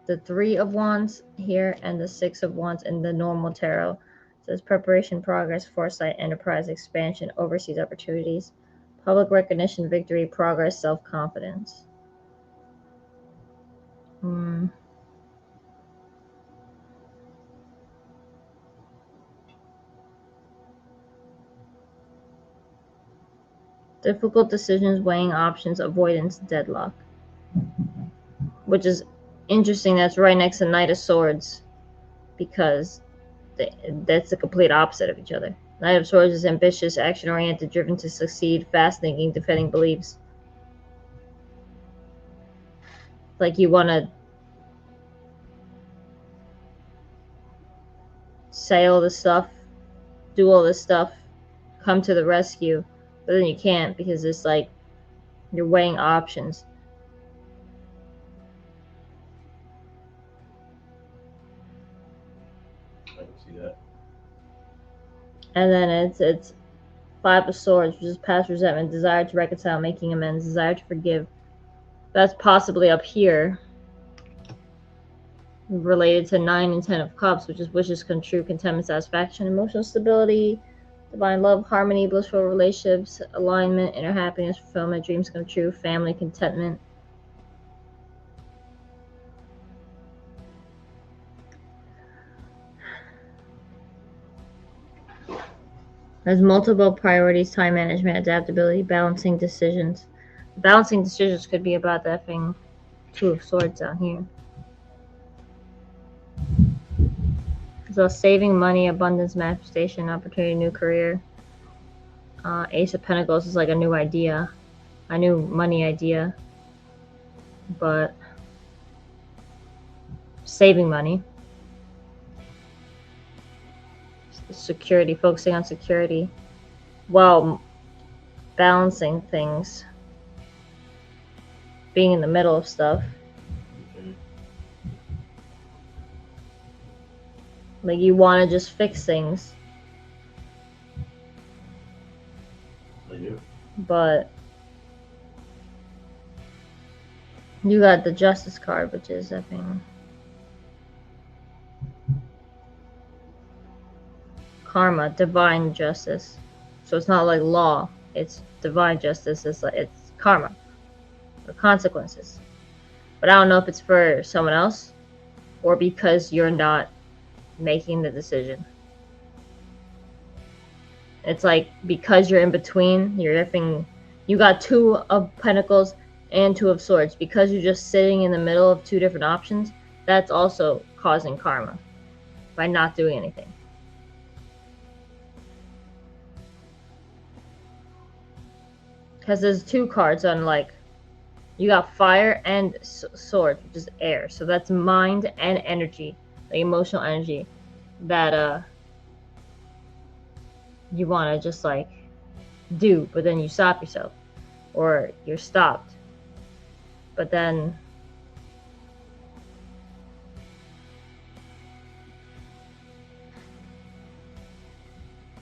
the 3 of Wands here and the 6 of Wands in the normal tarot says preparation, progress, foresight, enterprise, expansion, overseas opportunities, public recognition, victory, progress, self-confidence. Difficult decisions, weighing options, avoidance, deadlock. Which is interesting. That's right next to Knight of Swords, because that's the complete opposite of each other. Knight of Swords is ambitious, action-oriented, driven to succeed, fast-thinking, defending beliefs. Like you want to say all this stuff, do all this stuff, come to the rescue, but then you can't because it's like you're weighing options. I can see that. And then it's 5 of Swords, which is past resentment, desire to reconcile, making amends, desire to forgive. That's possibly up here, related to 9 and 10 of Cups, which is wishes come true, contentment, satisfaction, emotional stability, divine love, harmony, blissful relationships, alignment, inner happiness, fulfillment, dreams come true, family, contentment. There's multiple priorities, time management, adaptability, balancing decisions. Balancing decisions could be about that thing, 2 of Swords down here. So saving money, abundance, manifestation, opportunity, new career. Ace of Pentacles is like a new idea, a new money idea, but saving money. Security, focusing on security while balancing things, being in the middle of stuff. Okay. Like you want to just fix things, I do. but you got the Justice card, which is that thing. Karma, divine justice. So it's not like law, it's divine justice. It's like it's karma or consequences. But I don't know if it's for someone else or because you're not making the decision. It's like because you're in between, you're effing. You got 2 of Pentacles and 2 of Swords. Because you're just sitting in the middle of 2 different options, that's also causing karma by not doing anything. because there's two cards on like you got fire and sword, which is air. So that's mind and energy, like emotional energy that you want to just like do, but then you stop yourself, or you're stopped, but then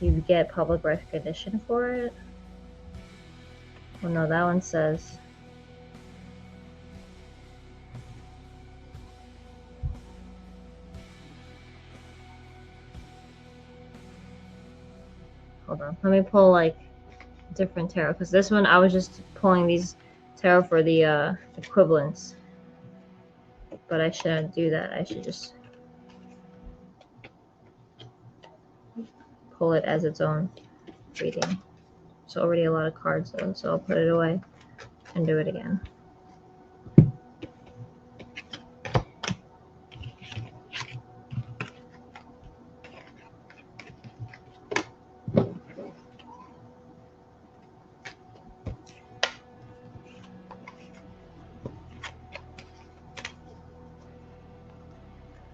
you get public recognition for it. Well, no, that one says hold on, let me pull like different tarot, because this one I was just pulling these tarot for the equivalents, but I shouldn't do that. I should just pull it as its own reading. It's already a lot of cards though, so I'll put it away and do it again.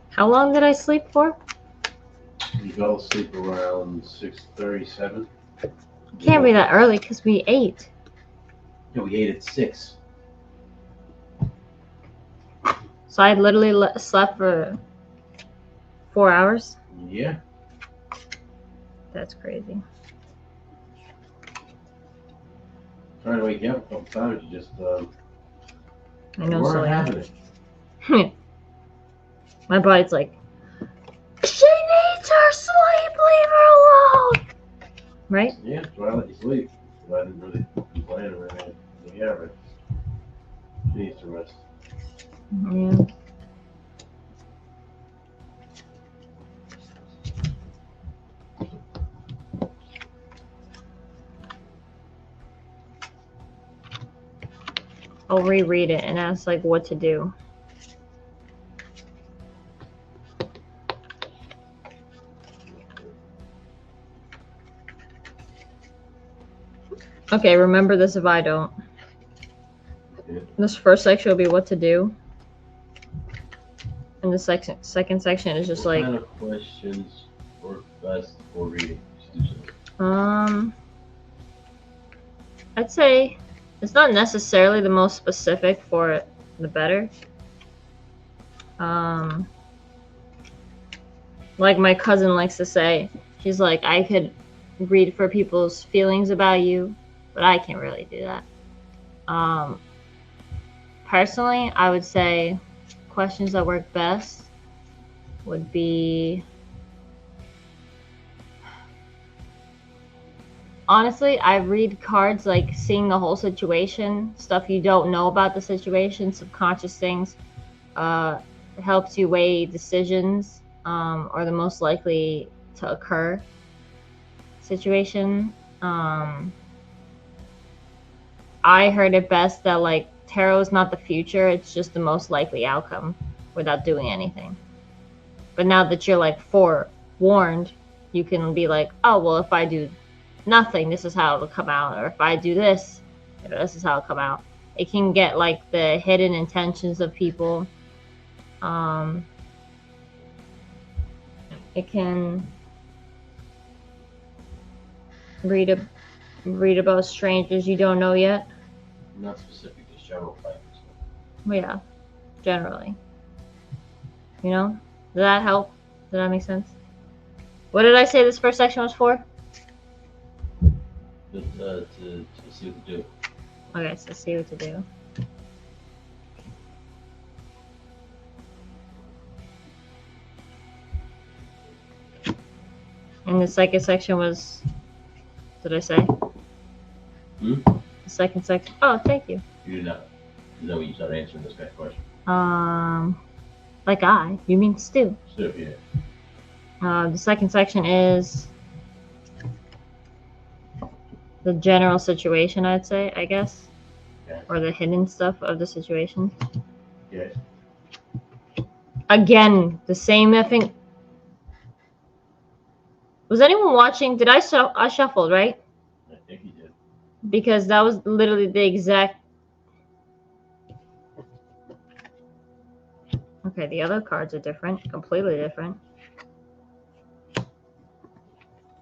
How long did I sleep for? You fell asleep around 6:37. Can't be that early because we ate. Yeah, we ate at 6. So I literally slept for 4 hours. Yeah. That's crazy. Trying to wake you up a couple times. You just I know, weren't so having it. My body's like, she needs her sleep. Leave her alone. Right? Yeah, that's why I let you sleep. But I didn't really complain or anything. Yeah, but she needs to rest. Yeah. I'll reread it and ask like what to do. Okay, remember this if I don't. Yeah. This first section will be what to do. And the second section is just what like kind of questions work best for reading? I'd say it's not necessarily the most specific for it, the better. Like my cousin likes to say, she's like, I could read for people's feelings about you, but I can't really do that. Personally, I would say questions that work best would be, honestly, I read cards like seeing the whole situation, stuff you don't know about the situation, subconscious things. It helps you weigh decisions or the most likely to occur situation. I heard it best that like tarot is not the future, it's just the most likely outcome without doing anything. But now that you're like forewarned, you can be like, oh, well, if I do nothing, this is how it'll come out. Or if I do this, this is how it'll come out. It can get like the hidden intentions of people. It can read about strangers you don't know yet. Not specific, just general type. Well, yeah, generally. You know? Does that help? Does that make sense? What did I say this first section was for? To see what to do. Okay, so see what to do. And the second section was, did I say? Hmm? The second section. Oh, thank you. You did not. Is that when you started answering this guy's question? Like you mean Stu? Stu, yeah. The second section is the general situation, I'd say, I guess. Okay. Or the hidden stuff of the situation. Yes. Again, the same effing. Was anyone watching? Did I shuffled, right? I think he did. Because that was literally the exact... Okay, the other cards are different. Completely different.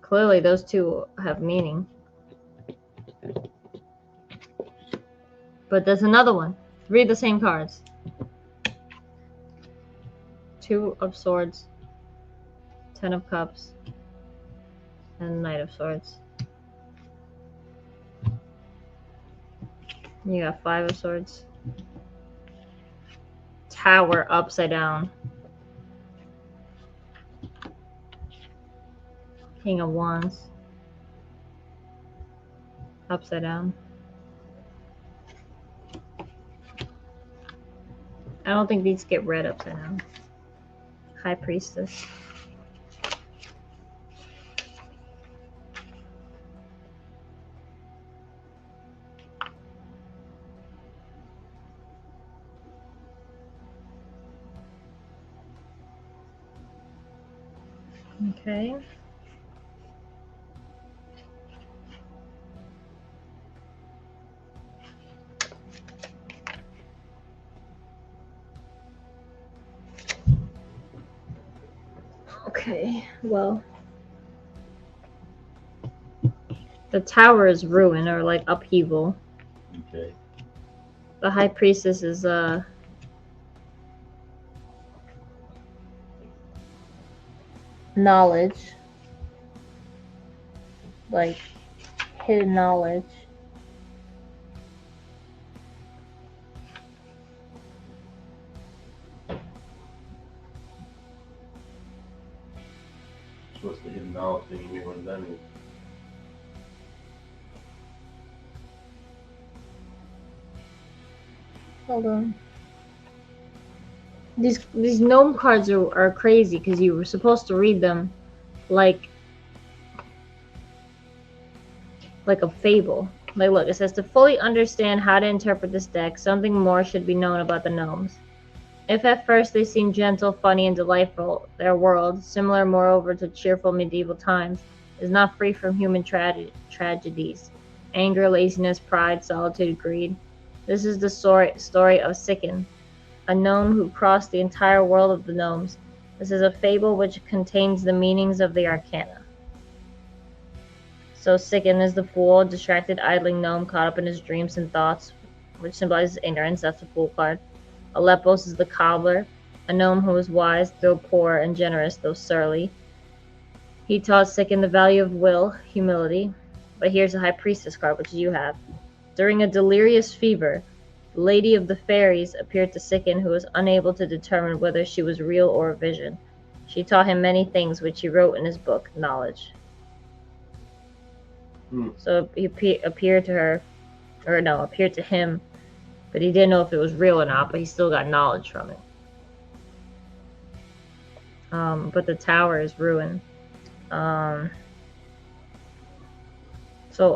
Clearly, those two have meaning. But there's another one. Read the same cards. Two of Swords, Ten of Cups, and Knight of Swords. You got Five of Swords. Tower upside down. King of Wands. Upside down. I don't think these get read upside down. High Priestess. Okay. Okay, well. The Tower is ruin, or like upheaval. Okay. The High Priestess is knowledge. Like hidden knowledge. So what's the hidden knowledge thing you mean? What does that mean? Hold on. These gnome cards are crazy because you were supposed to read them like a fable. Like, look, it says to fully understand how to interpret this deck, something more should be known about the gnomes. If at first they seem gentle, funny, and delightful, their world, similar moreover to cheerful medieval times, is not free from human tragedies. Anger, laziness, pride, solitude, greed. This is the story of Sicken, a gnome who crossed the entire world of the gnomes. This is a fable which contains the meanings of the arcana. So Sicken is the fool, distracted, idling gnome caught up in his dreams and thoughts, which symbolizes ignorance. That's the Fool card. Alepos is the cobbler, a gnome who is wise, though poor, and generous, though surly. He taught Sicken the value of will, humility. But here's a High Priestess card, which you have. During a delirious fever, the Lady of the Fairies appeared to Sicken, who was unable to determine whether she was real or a vision. She taught him many things, which he wrote in his book, Knowledge. So he appeared to her, or no, appeared to him, but he didn't know if it was real or not, but he still got knowledge from it. But the Tower is ruin. So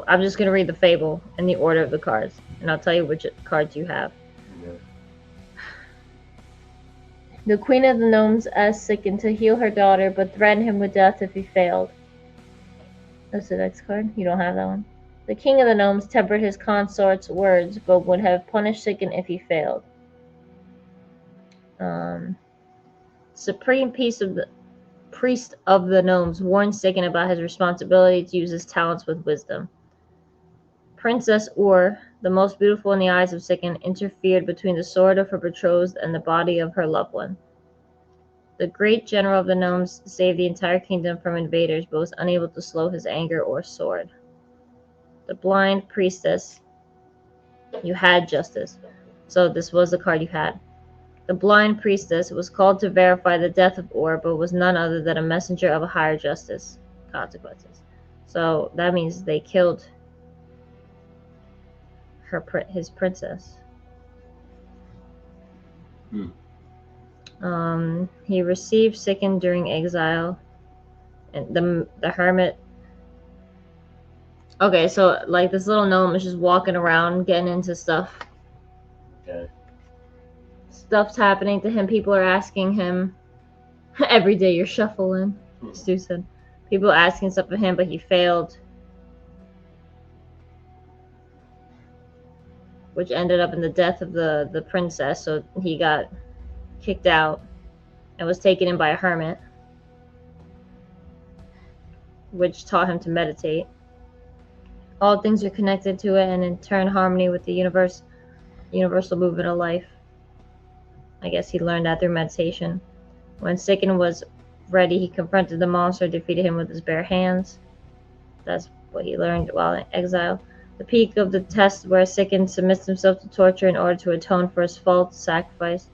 I'm just going to read the fable in the order of the cards, and I'll tell you which cards you have. Yeah. The Queen of the Gnomes asked Sicken to heal her daughter, but threatened him with death if he failed. That's the next card. You don't have that one. The King of the Gnomes tempered his consort's words, but would have punished Sicken if he failed. Supreme Priest of the Gnomes warned Sicken about his responsibility to use his talents with wisdom. Princess Ur, the most beautiful in the eyes of Sicken, interfered between the sword of her betrothed and the body of her loved one. The great general of the gnomes saved the entire kingdom from invaders, but was unable to slow his anger or sword. The blind priestess. You had justice. So this was the card you had. The blind priestess was called to verify the death of Ur, but was none other than a messenger of a higher justice. Consequences. So that means they killed his princess. He received Sicken during exile, and the hermit. Okay, so like this little gnome is just walking around, getting into stuff. Okay. Stuff's happening to him. People are asking him every day. You're shuffling, Stu said. People are asking stuff of him, but he failed. which ended up in the death of the princess. So he got kicked out and was taken in by a hermit, which taught him to meditate. All things are connected to it and in turn harmony with the universal movement of life. I guess he learned that through meditation. When Sikin was ready, he confronted the monster, defeated him with his bare hands. That's what he learned while in exile. The peak of the test where Sikin submits himself to torture in order to atone for his fault, sacrifice.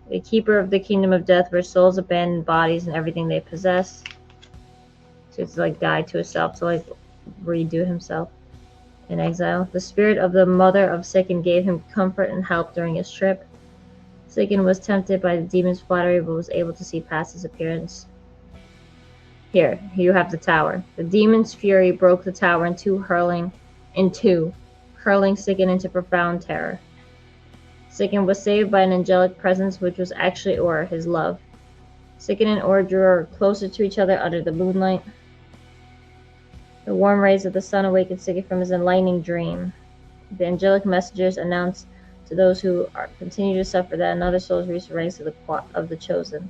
The keeper of the kingdom of death, where souls abandon bodies and everything they possess. So it's like die to himself, to like redo himself in exile. The spirit of the mother of Sikin gave him comfort and help during his trip. Sikin was tempted by the demon's flattery, but was able to see past his appearance. Here you have the tower. The demon's fury broke the tower in two, hurling Sikin into profound terror. Sikin was saved by an angelic presence, which was actually Or, his love. Sikin and Or drew closer to each other under the moonlight. The warm rays of the sun awakened Sikin from his enlightening dream. The angelic messengers announced to those who continue to suffer that another soul has reached the ranks of the chosen.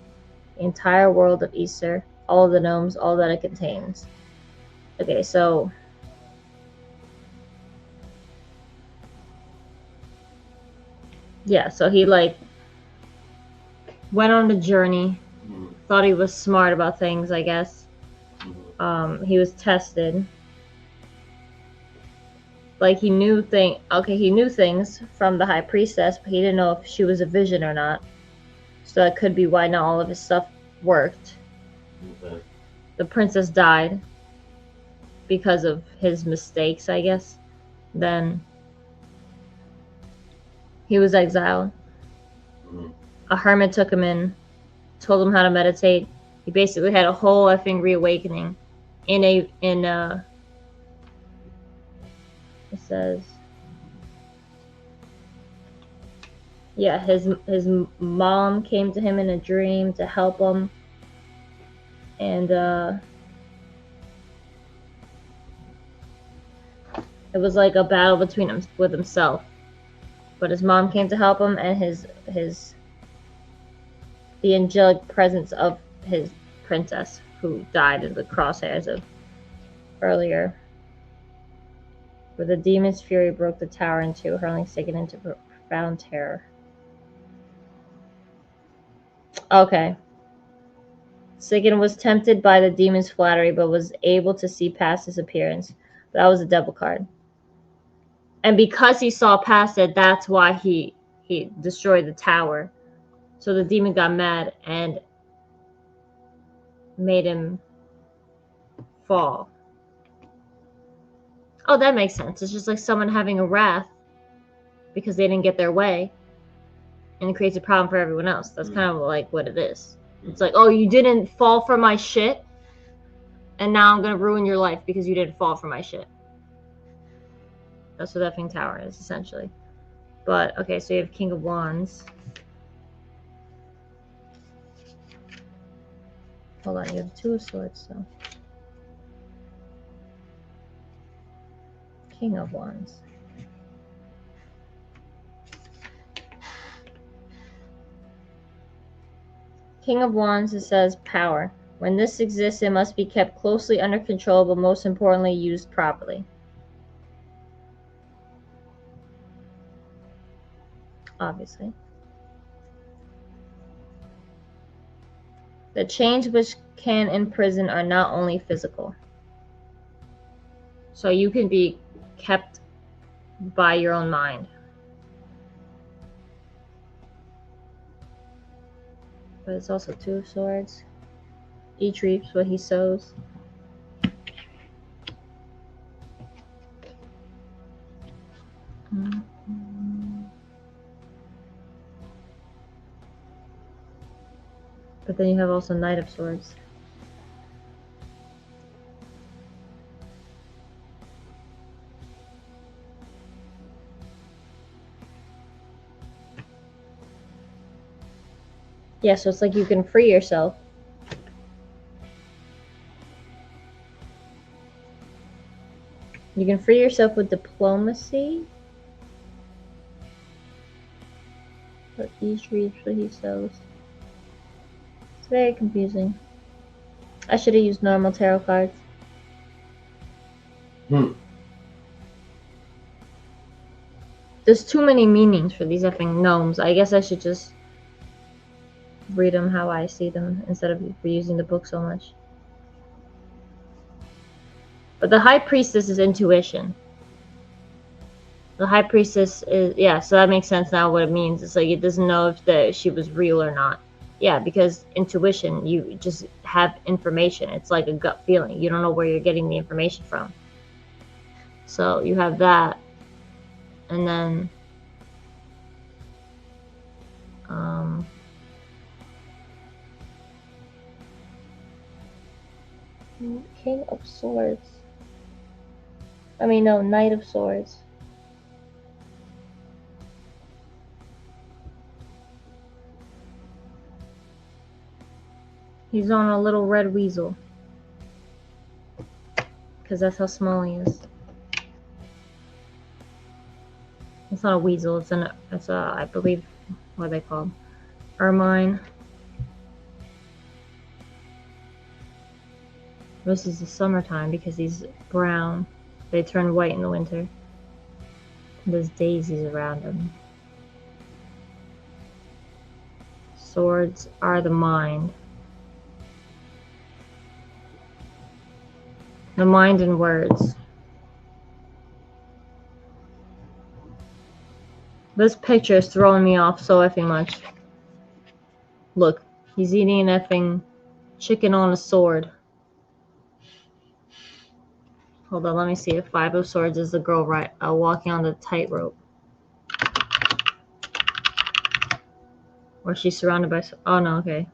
The entire world of Easter, all of the gnomes, all that it contains. Okay, so yeah, so he like went on the journey, thought he was smart about things, I guess. He was tested. Like he knew things from the high priestess, but he didn't know if she was a vision or not. So that could be why not all of his stuff worked. Okay. The princess died because of his mistakes, I guess. Then he was exiled. A hermit took him in, told him how to meditate. He basically had a whole effing reawakening it says, yeah, his mom came to him in a dream to help him, and it was like a battle between him with himself. But his mom came to help him, and the angelic presence of his princess, who died in the crosshairs of earlier. Where the demon's fury broke the tower in two, hurling Sikin into profound terror. Okay. Sikin was tempted by the demon's flattery, but was able to see past his appearance. That was a devil card. And because he saw past it, that's why he destroyed the tower. So the demon got mad and made him fall. Oh, that makes sense. It's just like someone having a wrath because they didn't get their way, and it creates a problem for everyone else. That's kind of like what it is. It's like, oh, you didn't fall for my shit, and now I'm gonna ruin your life because you didn't fall for my shit. That's what that thing tower is, essentially. But okay, so you have King of Wands. Hold on, you have Two of Swords, so King of Wands. King of Wands, it says power. When this exists, it must be kept closely under control, but most importantly, used properly. Obviously. The chains which can imprison are not only physical. So you can be kept by your own mind. But it's also Two of Swords. Each reaps what he sows. But then you have also Knight of Swords. Yeah, so it's like you can free yourself. You can free yourself with diplomacy. But each reads what he sows. It's very confusing. I should have used normal tarot cards. There's too many meanings for these effing gnomes. I guess I should just read them how I see them instead of reusing the book so much. But the High Priestess is intuition. The High Priestess is, yeah, so that makes sense now what it means. It's like it doesn't know if she was real or not. Yeah, because intuition, you just have information. It's like a gut feeling. You don't know where you're getting the information from. So you have that. And then King of Swords. I mean, no, Knight of Swords. He's on a little red weasel. Because that's how small he is. It's not a weasel, it's a, I believe, what are they called? Ermine. This is the summertime because he's brown. They turn white in the winter. There's daisies around him. Swords are the mind. The mind and words. This picture is throwing me off so effing much. Look, he's eating an effing chicken on a sword. Hold on, let me see if Five of Swords is the girl walking on the tightrope. Or she's surrounded by... Oh, no, okay.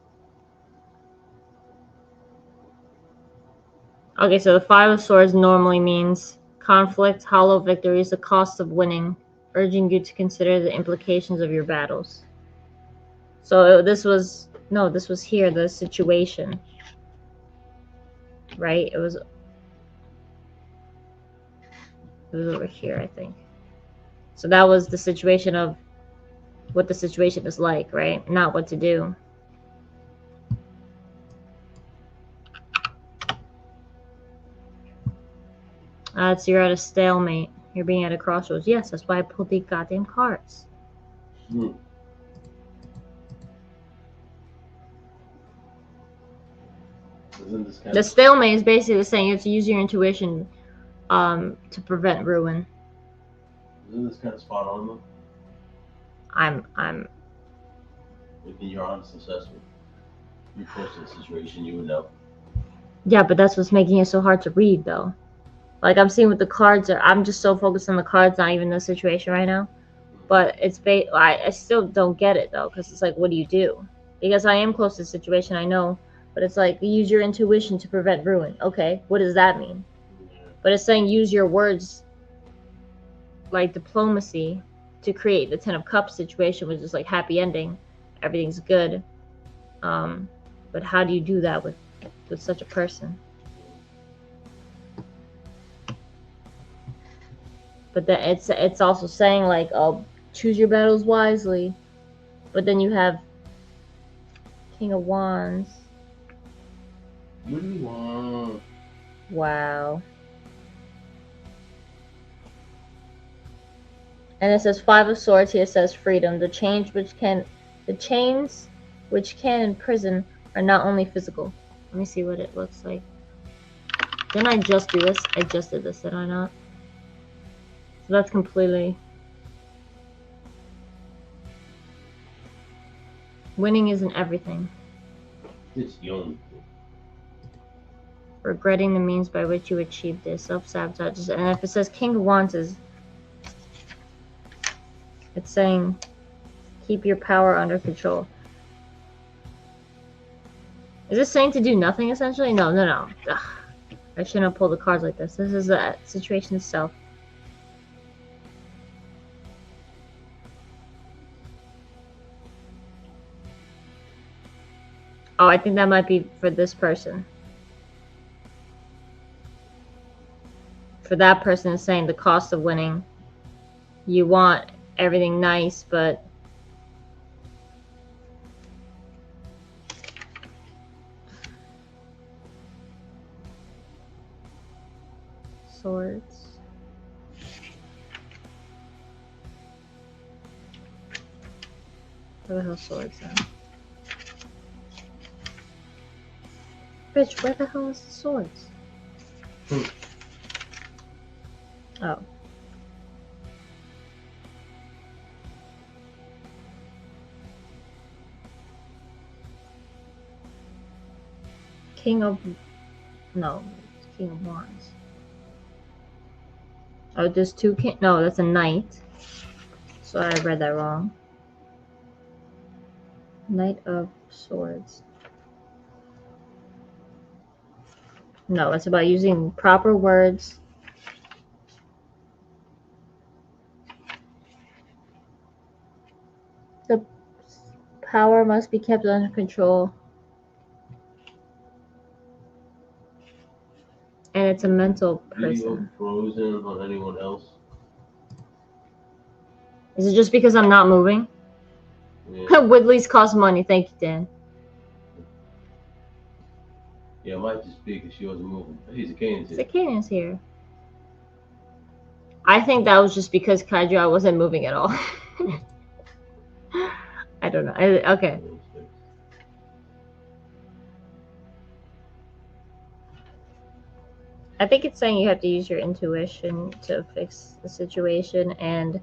Okay, so the Five of Swords normally means conflict, hollow victories, the cost of winning, urging you to consider the implications of your battles. So this was... No, this was here, the situation. Right? It was over here, I think. So that was the situation of what the situation is like, right? Not what to do. So you're at a stalemate. You're being at a crossroads. Yes, that's why I pulled the goddamn cards. The stalemate is basically saying you have to use your intuition to prevent ruin. Isn't this kind of spot on though? I'm In your honest assessment, you're close to the situation, you would know. Yeah, but that's what's making it so hard to read though. Like I'm seeing what the cards are. I'm just so focused on the cards, not even the situation right now. But it's I still don't get it though, because it's like, what do you do? Because I am close to the situation, I know. But it's like, use your intuition to prevent ruin. Okay, what does that mean? But it's saying use your words, like diplomacy, to create the Ten of Cups situation, which is like happy ending. Everything's good. But how do you do that with such a person? But then it's also saying like, oh, choose your battles wisely. But then you have King of Wands. What do you want? Wow. And it says Five of Swords. Here it says freedom. The chains which can imprison are not only physical. Let me see what it looks like. Didn't I just do this? I just did this, did I not? So that's completely... Winning isn't everything. It's young. Regretting the means by which you achieved this. Self-sabotage. And if it says King of Wands, it's saying keep your power under control. Is this saying to do nothing, essentially? No. Ugh. I shouldn't have pulled the cards like this. This is the situation itself. Oh, I think that might be for this person. For that person, is saying the cost of winning. You want everything nice, but Swords. Where the hell swords then? Bitch, where the hell is the swords? Oh. King of... No, it's King of Wands. Oh, there's two king... No, that's a knight. So I read that wrong. Knight of Swords. No, it's about using proper words. The power must be kept under control. And it's a mental person. Frozen on anyone else? Is it just because I'm not moving? Yeah. Woodley's cost money. Thank you, Dan. Yeah, it might just be because she wasn't moving. He's a Canaan here. Cicada's here. I think that was just because Kaiju wasn't moving at all. I don't know. Okay. I think it's saying you have to use your intuition to fix the situation, and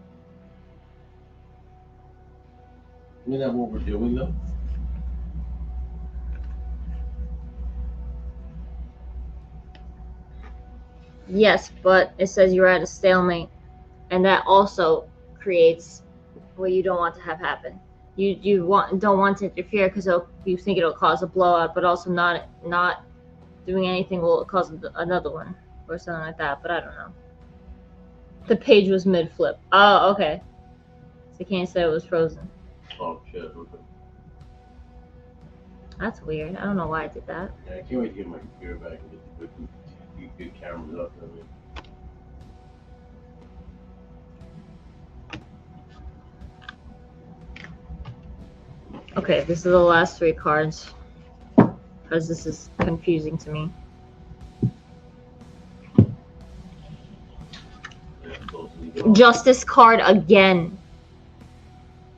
Isn't that what we're doing though? yes, but it says you're at a stalemate, and that also creates what you don't want to have happen. You don't want to interfere because you think it'll cause a blowout, but also not doing anything will cause another one or something like that. But I don't know. The page was mid flip. Oh, okay. So you can't say it was frozen. Oh shit. Okay. That's weird. I don't know why I did that. Yeah, I can't wait to get my computer back and get the good cameras up. I mean. Okay, this is the last three cards because this is confusing to me. Justice card again.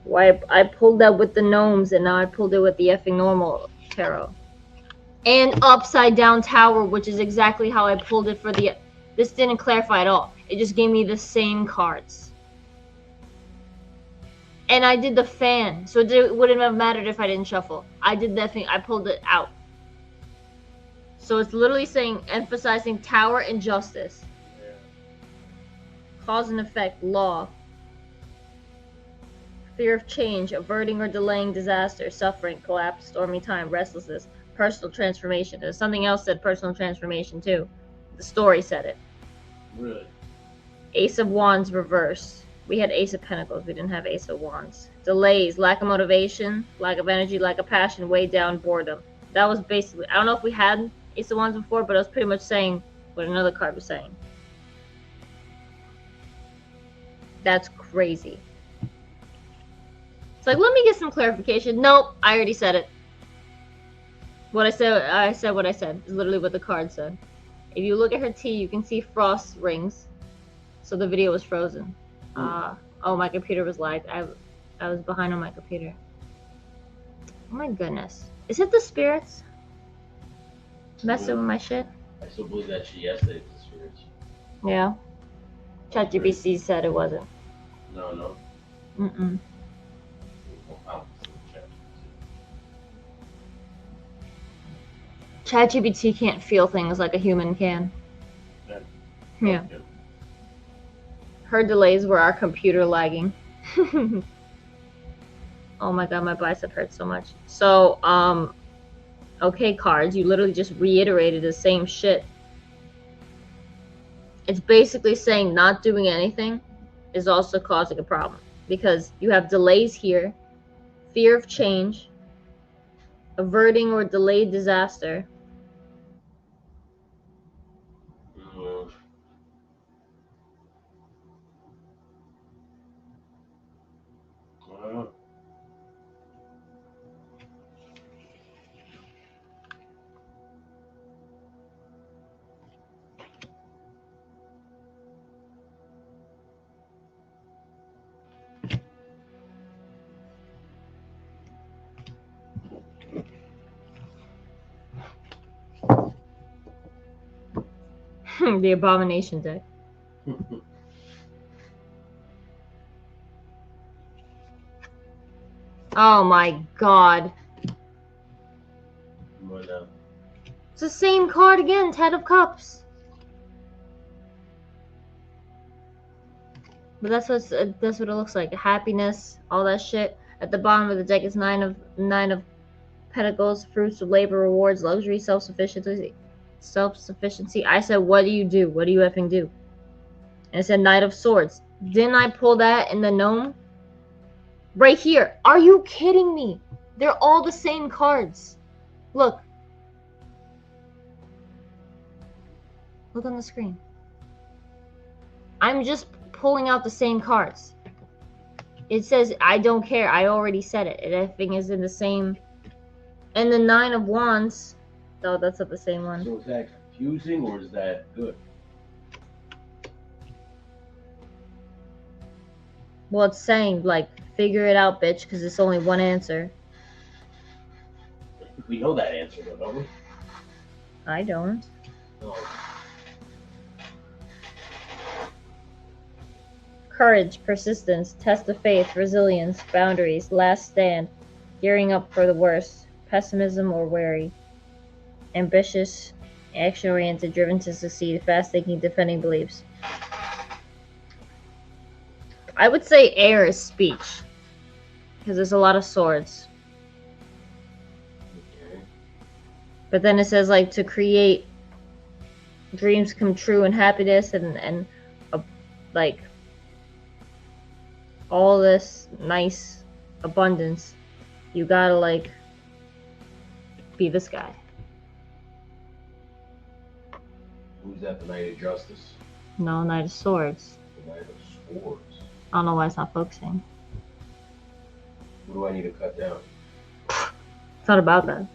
Why I pulled that with the gnomes and now I pulled it with the effing normal tarot. And upside down tower, which is exactly how I pulled it for the... This didn't clarify at all. It just gave me the same cards. And I did the fan, so it wouldn't have mattered if I didn't shuffle. I did that thing. I pulled it out. So it's literally saying, emphasizing tower and justice. Yeah. Cause and effect, law. Fear of change, averting or delaying disaster, suffering, collapse, stormy time, restlessness, personal transformation. There's something else said personal transformation too. The story said it. Really? Ace of Wands reversed. We had Ace of Pentacles. We didn't have Ace of Wands. Delays, lack of motivation, lack of energy, lack of passion, weighed down, boredom. That was basically... I don't know if we had Ace of Wands before, but I was pretty much saying what another card was saying. That's crazy. It's like, let me get some clarification. Nope, I already said it. What I said what I said. Is literally what the card said. If you look at her T, you can see frost rings. So the video was frozen. Oh, my computer was lagged. I was behind on my computer. Oh my goodness. Is it the spirits? Messing with my shit? I still believe that shit yesterday was the spirits. Yeah. ChatGPT said it wasn't. No. Mm-mm. ChatGPT can't feel things like a human can. Yeah. Her delays were our computer lagging. Oh my god, my bicep hurts so much. So, okay, cards, you literally just reiterated the same shit. It's basically saying not doing anything is also causing a problem. Because you have delays here, fear of change, averting or delayed disaster. The abomination deck. Oh my god. What, It's the same card again, Ten of Cups. But that's what it looks like. Happiness, all that shit. At the bottom of the deck is nine of Pentacles, fruits of labor, rewards, luxury, self-sufficiency. I said, what do you do? What do you effing do? And it said Knight of Swords. Didn't I pull that in the gnome? Right here. Are you kidding me? They're all the same cards. Look. Look on the screen. I'm just pulling out the same cards. It says, I don't care. I already said it. Everything is in the same. And the Nine of Wands. Oh, that's not the same one. So is that confusing or is that good? Well, it's saying, like, figure it out, bitch, because it's only one answer. We know that answer, though, don't we? I don't. No. Courage, persistence, test of faith, resilience, boundaries, last stand, gearing up for the worst, pessimism or wary, ambitious, action-oriented, driven to succeed, fast-thinking, defending beliefs. I would say air is speech, because there's a lot of swords. Okay. But then it says, like, to create dreams come true and happiness and like, all this nice abundance, you gotta, like, be this guy. Who's that, the Knight of Justice? No, Knight of Swords. The Knight of Swords. I don't know why it's not focusing. What do I need to cut down? It's not about that. No.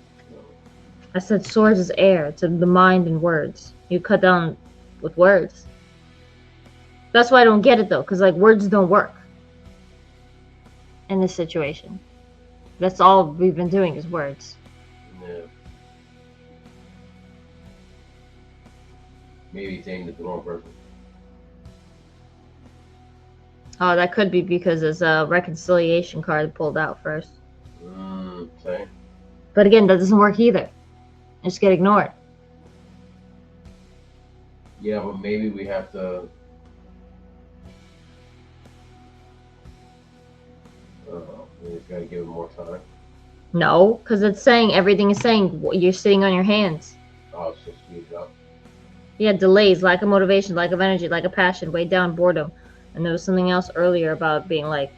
I said swords is air. It's the mind and words. You cut down with words. That's why I don't get it, though, because, like, words don't work in this situation. That's all we've been doing is words. Yeah. Maybe it's aimed at the wrong person. Oh, that could be because there's a reconciliation card pulled out first. Say. But again, that doesn't work either. Just get ignored. Yeah, but maybe we have to. We just gotta give it more time. No, because it's saying everything is saying you're sitting on your hands. Oh, it's just speed it up. Yeah, delays, lack of motivation, lack of energy, lack of passion, weighed down, boredom. And there was something else earlier about being like,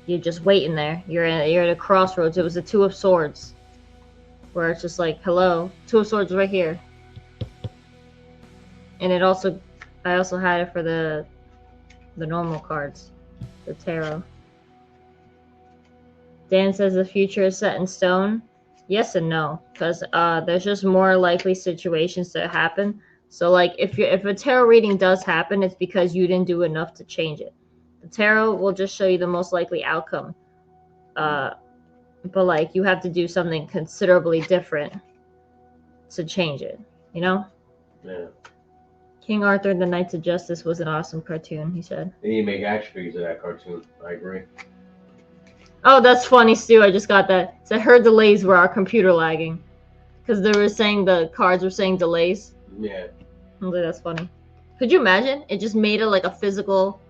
you're just waiting there. You're at a crossroads. It was the Two of Swords, where it's just like, hello, Two of Swords right here. And I also had it for the normal cards, the tarot. Dan says the future is set in stone. Yes and no, because there's just more likely situations to happen. So, like, if a tarot reading does happen, it's because you didn't do enough to change it. The tarot will just show you the most likely outcome. But, like, you have to do something considerably different to change it, you know? Yeah. King Arthur and the Knights of Justice was an awesome cartoon, he said. They need to make action figures of that cartoon. I agree. Oh, that's funny, Stu. I just got that. So her delays were our computer lagging. Because they were saying the cards were saying delays. Yeah. I was like, that's funny. Could you imagine? It just made it like a physical.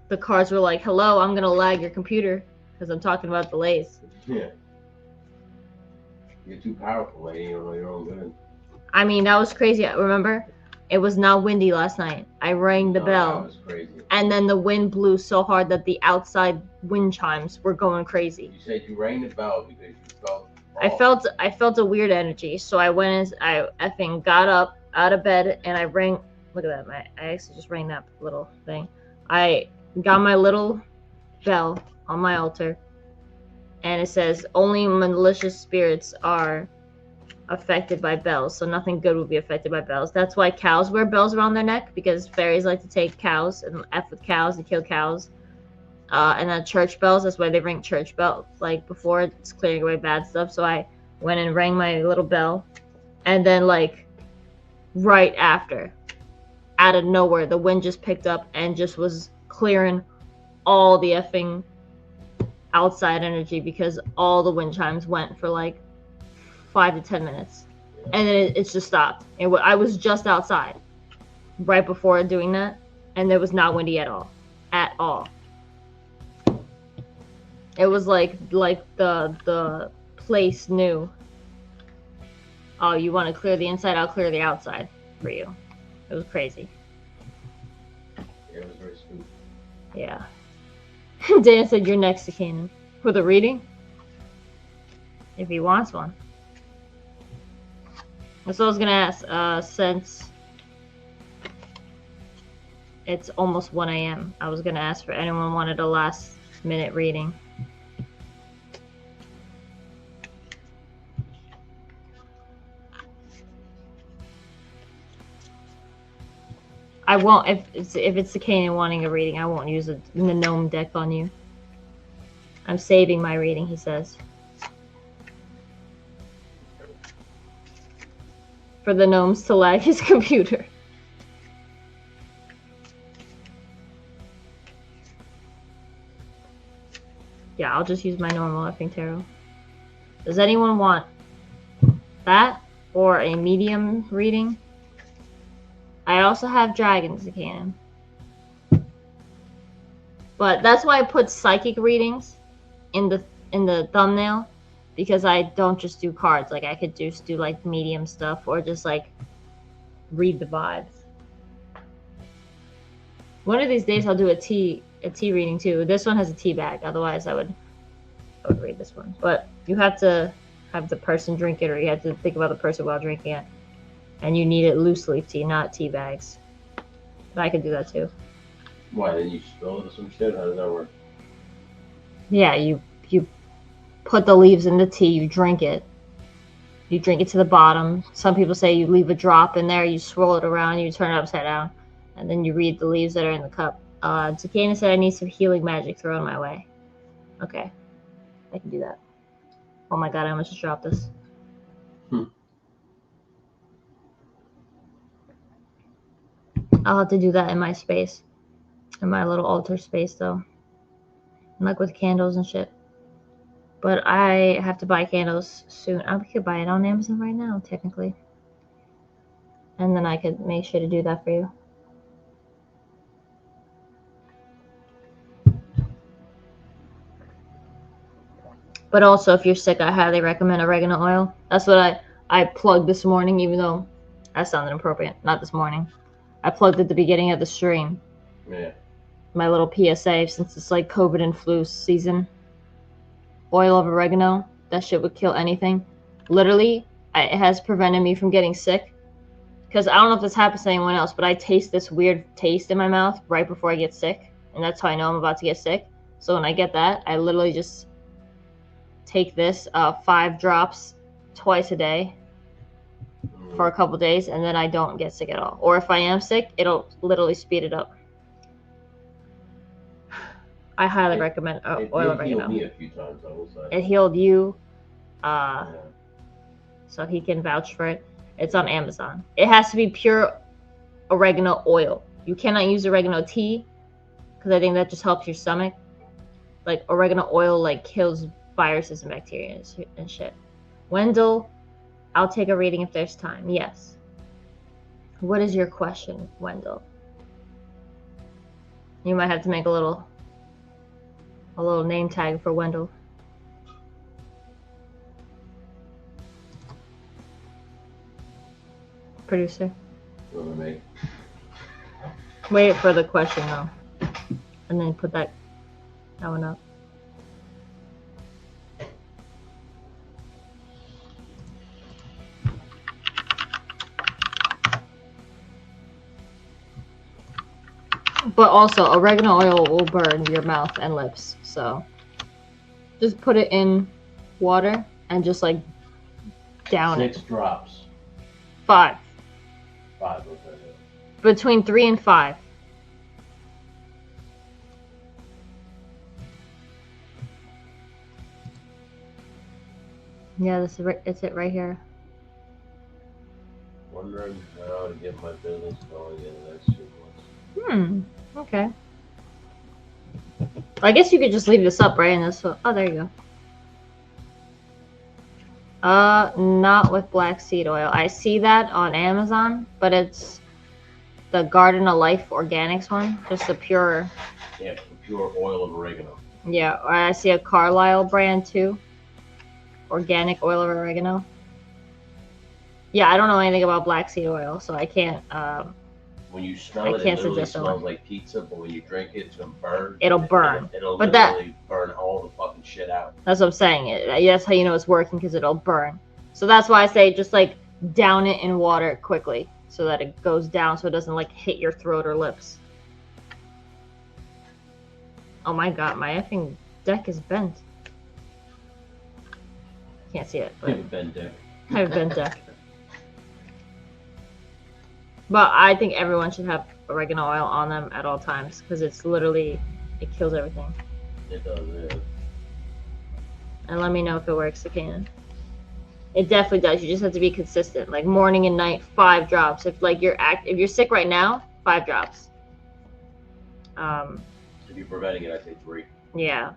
The cards were like, hello, I'm going to lag your computer. Because I'm talking about delays. Yeah. You're too powerful, lady. You don't know your own good. I mean, that was crazy. Remember? It was not windy last night. I rang the bell. That was crazy. And then the wind blew so hard that the outside wind chimes were going crazy. You said you rang the bell because you felt. I felt a weird energy, so I went and I effing got up out of bed and I rang. Look at that! I actually just rang that little thing. I got my little bell on my altar, and it says only malicious spirits are affected by bells, so nothing good will be affected by bells. That's why cows wear bells around their neck, because fairies like to take cows and F with cows and kill cows. And then church bells, that's why they ring church bells. Like before, it's clearing away bad stuff. So I went and rang my little bell, and then like right after. Out of nowhere, the wind just picked up and just was clearing all the effing outside energy because all the wind chimes went for like 5 to 10 minutes. And then it just stopped. I was just outside right before doing that, and it was not windy at all. At all. It was like the place knew, oh, you want to clear the inside, I'll clear the outside for you. It was crazy. Yeah, it was very spooky. Yeah. Dan said you're next to Kanan. For the reading? If he wants one. That's what I was gonna ask, since it's almost 1 a.m. I was gonna ask for anyone wanted a last minute reading. I won't, if it's the Kanan wanting a reading, I won't use the gnome deck on you. I'm saving my reading, he says. For the gnomes to lag his computer. Yeah, I'll just use my normal effing tarot. Does anyone want that or a medium reading? I also have dragons again. But that's why I put psychic readings in the thumbnail, because I don't just do cards. Like I could just do like medium stuff or just like read the vibes. One of these days I'll do a tea reading too. This one has a tea bag, otherwise I would read this one. But you have to have the person drink it, or you have to think about the person while drinking it. And you need it loose leaf tea, not tea bags. But I could do that too. Why, then you spill it or some shit? How does that work? Yeah, you put the leaves in the tea, you drink it. You drink it to the bottom. Some people say you leave a drop in there, you swirl it around, you turn it upside down, and then you read the leaves that are in the cup. Takena said I need some healing magic thrown my way. Okay. I can do that. Oh my god, I almost just dropped this. I'll have to do that in my space. In my little altar space, though. Like with candles and shit. But I have to buy candles soon. I could buy it on Amazon right now, technically. And then I could make sure to do that for you. But also, if you're sick, I highly recommend oregano oil. That's what I plugged this morning, even though that sounded inappropriate. Not this morning. I plugged at the beginning of the stream. Yeah. My little PSA, since it's like COVID and flu season. Oil of oregano, that shit would kill anything. Literally, it has prevented me from getting sick. Because I don't know if this happens to anyone else, but I taste this weird taste in my mouth right before I get sick. And that's how I know I'm about to get sick. So when I get that, I literally just take this 5 drops twice a day for a couple days, and then I don't get sick at all. Or if I am sick, it'll literally speed it up. I highly recommend oil of oregano. It healed me a few times, I will say. It healed you, so he can vouch for it. It's on Amazon. It has to be pure oregano oil. You cannot use oregano tea, because I think that just helps your stomach. Like oregano oil, like kills viruses and bacteria and shit. Wendell, I'll take a reading if there's time. Yes. What is your question, Wendell? You might have to make a little name tag for Wendell. Producer. Wait for the question though, and then put that one up. But also, oregano oil will burn your mouth and lips, so just put it in water and just like down 6 drops. 5. 5, okay. Between 3 and 5. Yeah, it's it right here. 1 wondering how to get my business going in the next 2 months. Okay. I guess you could just leave this up, right? And this. Oh, there you go. Not with black seed oil. I see that on Amazon, but it's the Garden of Life Organics one, just the pure. Yeah, pure oil of oregano. Yeah, or I see a Carlisle brand too. Organic oil of oregano. Yeah, I don't know anything about black seed oil, so I can't. When you smell it, it literally smells like pizza, but when you drink it, it's gonna burn. It'll burn. It'll literally burn all the fucking shit out. That's what I'm saying. That's how you know it's working, because it'll burn. So that's why I say just like down it in water quickly, so that it goes down, so it doesn't like hit your throat or lips. Oh my god, my effing deck is bent. Can't see it. But I have a bent deck. I have a bent deck. But I think everyone should have oregano oil on them at all times, because it's literally, it kills everything. It does, yeah. And let me know if it works. It can. It definitely does. You just have to be consistent. Like morning and night, 5 drops. If like if you're sick right now, 5 drops. If you're preventing it, I say 3. Yeah.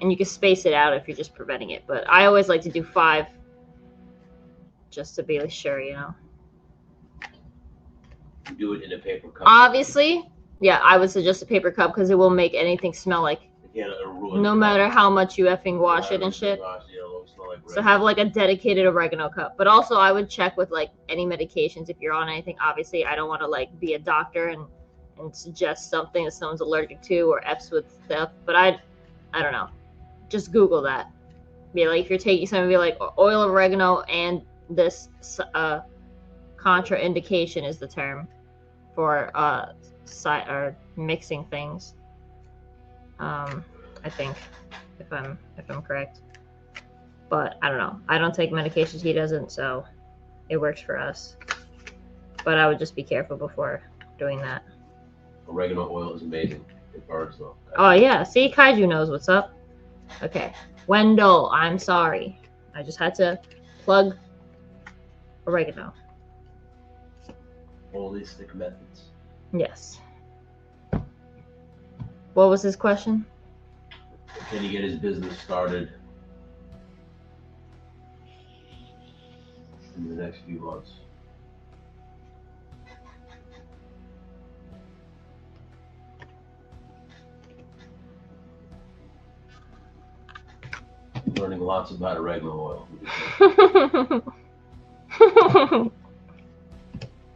And you can space it out if you're just preventing it. But I always like to do 5, just to be sure, you know. You do it in a paper cup. Obviously, yeah, I would suggest a paper cup, because it will make anything smell like. Yeah, it'll ruin no matter how much you effing wash it and shit. So have like a dedicated oregano cup. But also I would check with like any medications if you're on anything. Obviously, I don't want to like be a doctor and suggest something that someone's allergic to or F's with stuff. But I don't know. Just Google that. Be like, if you're taking something, be like oil of oregano and this contraindication is the term for or mixing things. I think if I'm correct. But I don't know. I don't take medications. He doesn't, so it works for us. But I would just be careful before doing that. Oregano oil is amazing. It burns though. Oh yeah. See, Kaiju knows what's up. Okay. Wendell, I'm sorry. I just had to plug oregano. Holistic methods. Yes. What was his question? Can he get his business started in the next few months? Learning lots about oregano oil.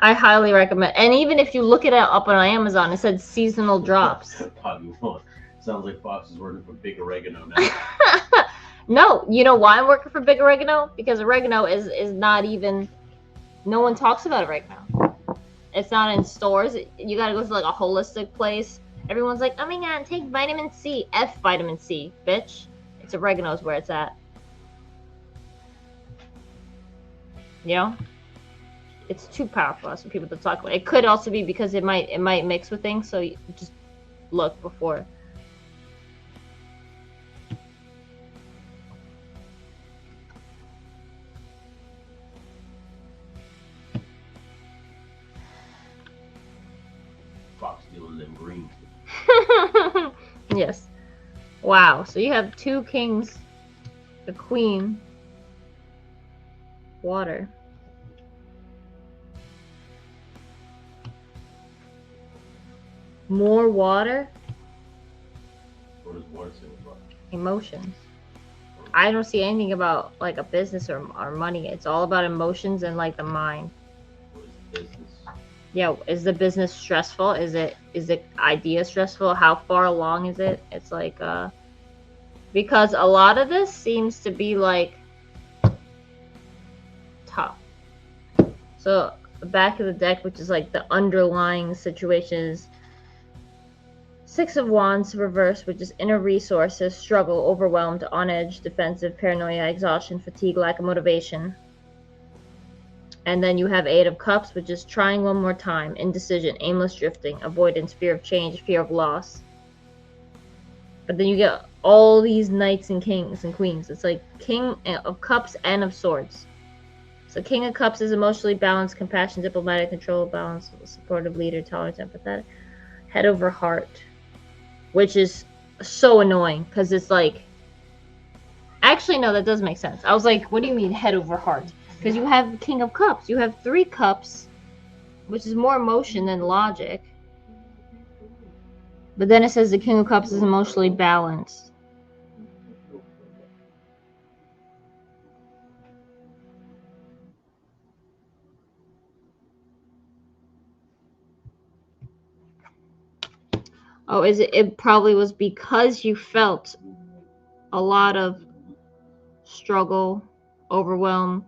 I highly recommend. And even if you look it up on Amazon, it said seasonal drops. Sounds like Fox is working for Big Oregano now. No, you know why I'm working for Big Oregano? Because oregano is not even. No one talks about oregano. It's not in stores. You gotta go to like a holistic place. Everyone's like, oh my god, take vitamin C. F vitamin C, bitch. It's oregano is where it's at. You know? It's too powerful for people to talk about. It could also be because it might mix with things, so you just look before. Fox dealing them green. Yes. Wow. So you have 2 kings, a queen, water. More water? What does water signify? Emotions. I don't see anything about like a business or money. It's all about emotions and like the mind. What is business? Yeah, is the business stressful? Is the idea stressful? How far along is it? It's like because a lot of this seems to be like tough. So the back of the deck, which is like the underlying situations. 6 of Wands reverse, which is inner resources, struggle, overwhelmed, on edge, defensive, paranoia, exhaustion, fatigue, lack of motivation. And then you have 8 of Cups, which is trying one more time, indecision, aimless drifting, avoidance, fear of change, fear of loss. But then you get all these Knights and Kings and Queens. It's like King of Cups and of Swords. So King of Cups is emotionally balanced, compassionate, diplomatic, control, balanced, supportive leader, tolerant, empathetic. Head over heart, which is so annoying because it's like, actually no, that does make sense. I was like, what do you mean head over heart? Because you have King of Cups, you have 3 cups, which is more emotion than logic. But then it says the King of Cups is emotionally balanced. Oh, is it? It probably was because you felt a lot of struggle, overwhelm.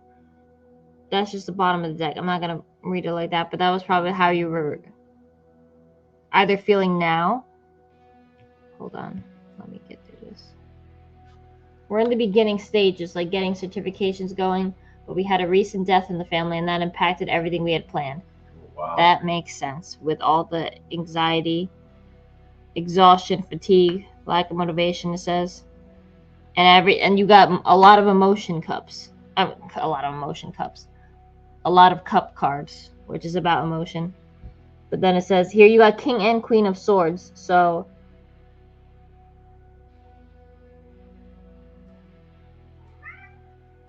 That's just the bottom of the deck. I'm not gonna read it like that, but that was probably how you were either feeling now. Hold on, let me get through this. We're in the beginning stages, like getting certifications going, but we had a recent death in the family, and that impacted everything we had planned. Wow. That makes sense with all the anxiety, exhaustion, fatigue, lack of motivation. It says, and you got a lot of emotion cups. A lot of emotion cups. A lot of cup cards, which is about emotion. But then it says here you got King and Queen of Swords. So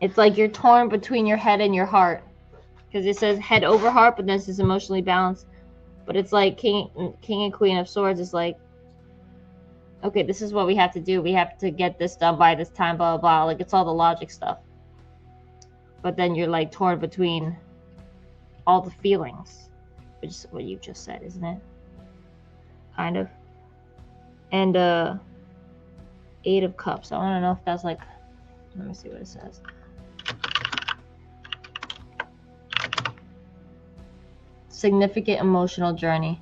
it's like you're torn between your head and your heart. Because it says head over heart, but this is emotionally balanced. But it's like King and Queen of Swords is like, okay, this is what we have to do. We have to get this done by this time, blah, blah, blah. Like, it's all the logic stuff. But then you're, like, torn between all the feelings. Which is what you just said, isn't it? Kind of. And, 8 of Cups. I want to know if that's, like... Let me see what it says. Significant emotional journey.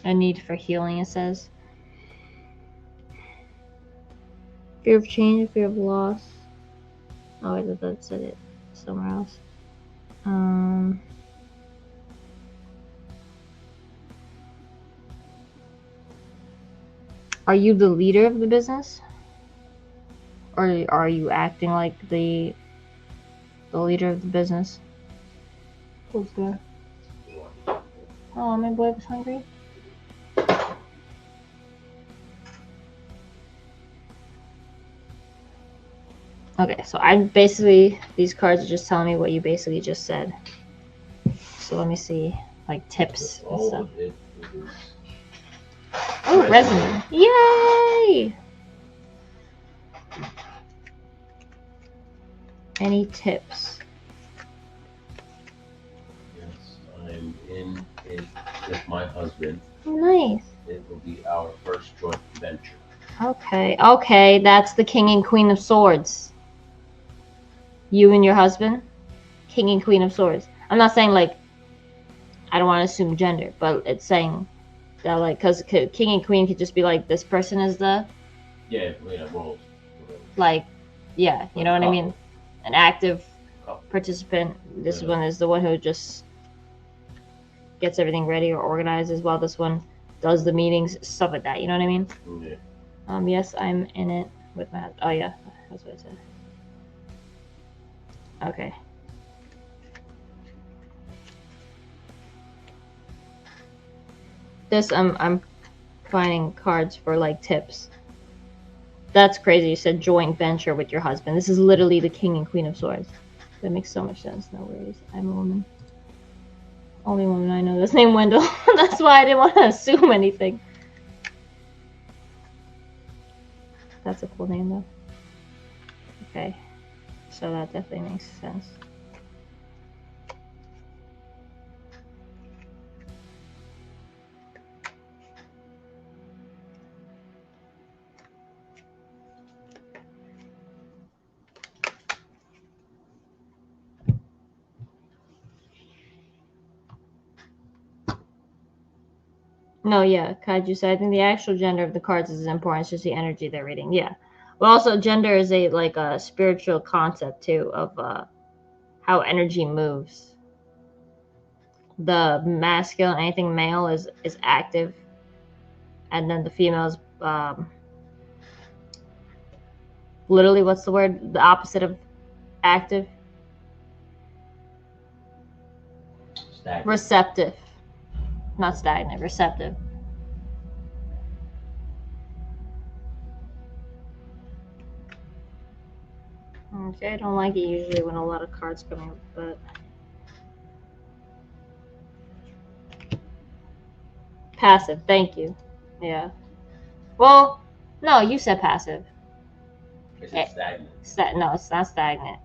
A need for healing, it says. Fear of change, fear of loss. Oh, I thought that said it somewhere else. Are you the leader of the business? Or are you acting like the leader of the business? Who's there? Oh, my boy was hungry. Okay, so I basically, these cards are just telling me what you basically just said. So let me see, like tips and stuff. Oh, resin. Yay! Any tips? Yes, I'm in it with my husband. Nice. It will be our first joint venture. Okay, that's the King and Queen of Swords. You and your husband? King and Queen of Swords. I'm not saying, like, I don't want to assume gender, but it's saying that, like, because King and Queen could just be like, this person is the... Yeah, roles. Like, yeah, you know what I mean? An active participant. This one is the one who just gets everything ready or organizes, while this one does the meetings, stuff like that. You know what I mean? Yeah. Yes, I'm in it with my... Oh, yeah, that's what I said. Okay. This, I'm finding cards for, like, tips. That's crazy. You said joint venture with your husband. This is literally the King and Queen of Swords. That makes so much sense. No worries. I'm a woman. Only woman I know that's named Wendell. That's why I didn't want to assume anything. That's a cool name, though. Okay. So that definitely makes sense. No, yeah, Kaiju said, I think the actual gender of the cards is important. It's just the energy they're reading. Yeah. But also, gender is a spiritual concept, too, of how energy moves. The masculine, anything male is active. And then the female is Literally, what's the word? The opposite of active? Stagnant. Receptive. Not stagnant, receptive. Okay, I don't like it usually when a lot of cards come out, but... Passive, thank you. Yeah. Well, no, you said passive. I said stagnant. No, it's not stagnant.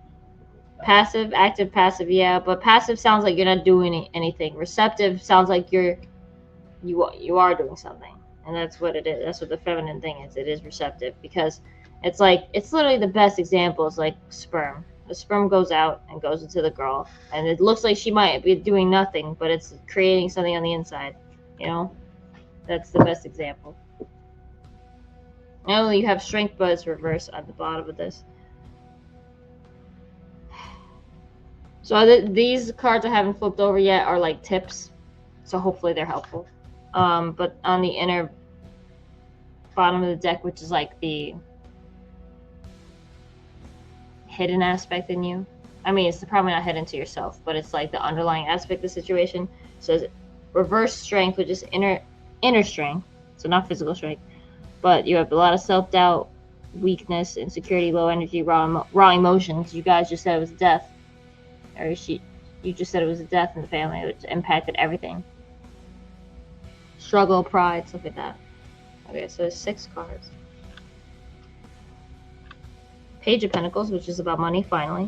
Passive, active, passive, yeah, but passive sounds like you're not doing anything. Receptive sounds like you are doing something, and that's what it is. That's what the feminine thing is. It is receptive because it's literally the best example is like sperm. The sperm goes out and goes into the girl, and it looks like she might be doing nothing, but it's creating something on the inside. You know, that's the best example. Not only you have strength, but it's reverse at the bottom of this. So these cards I haven't flipped over yet are like tips, so hopefully they're helpful. But on the inner bottom of the deck, which is like the hidden aspect in you. I mean, it's probably not hidden to yourself, but it's like the underlying aspect of the situation. So reverse strength, which is inner strength, so not physical strength, but you have a lot of self-doubt, weakness, insecurity, low energy, raw emotions. You guys just said it was death. Or you just said it was a death in the family, which impacted everything. Struggle, pride, stuff like that. Okay, so there's 6 cards. Page of Pentacles, which is about money, finally.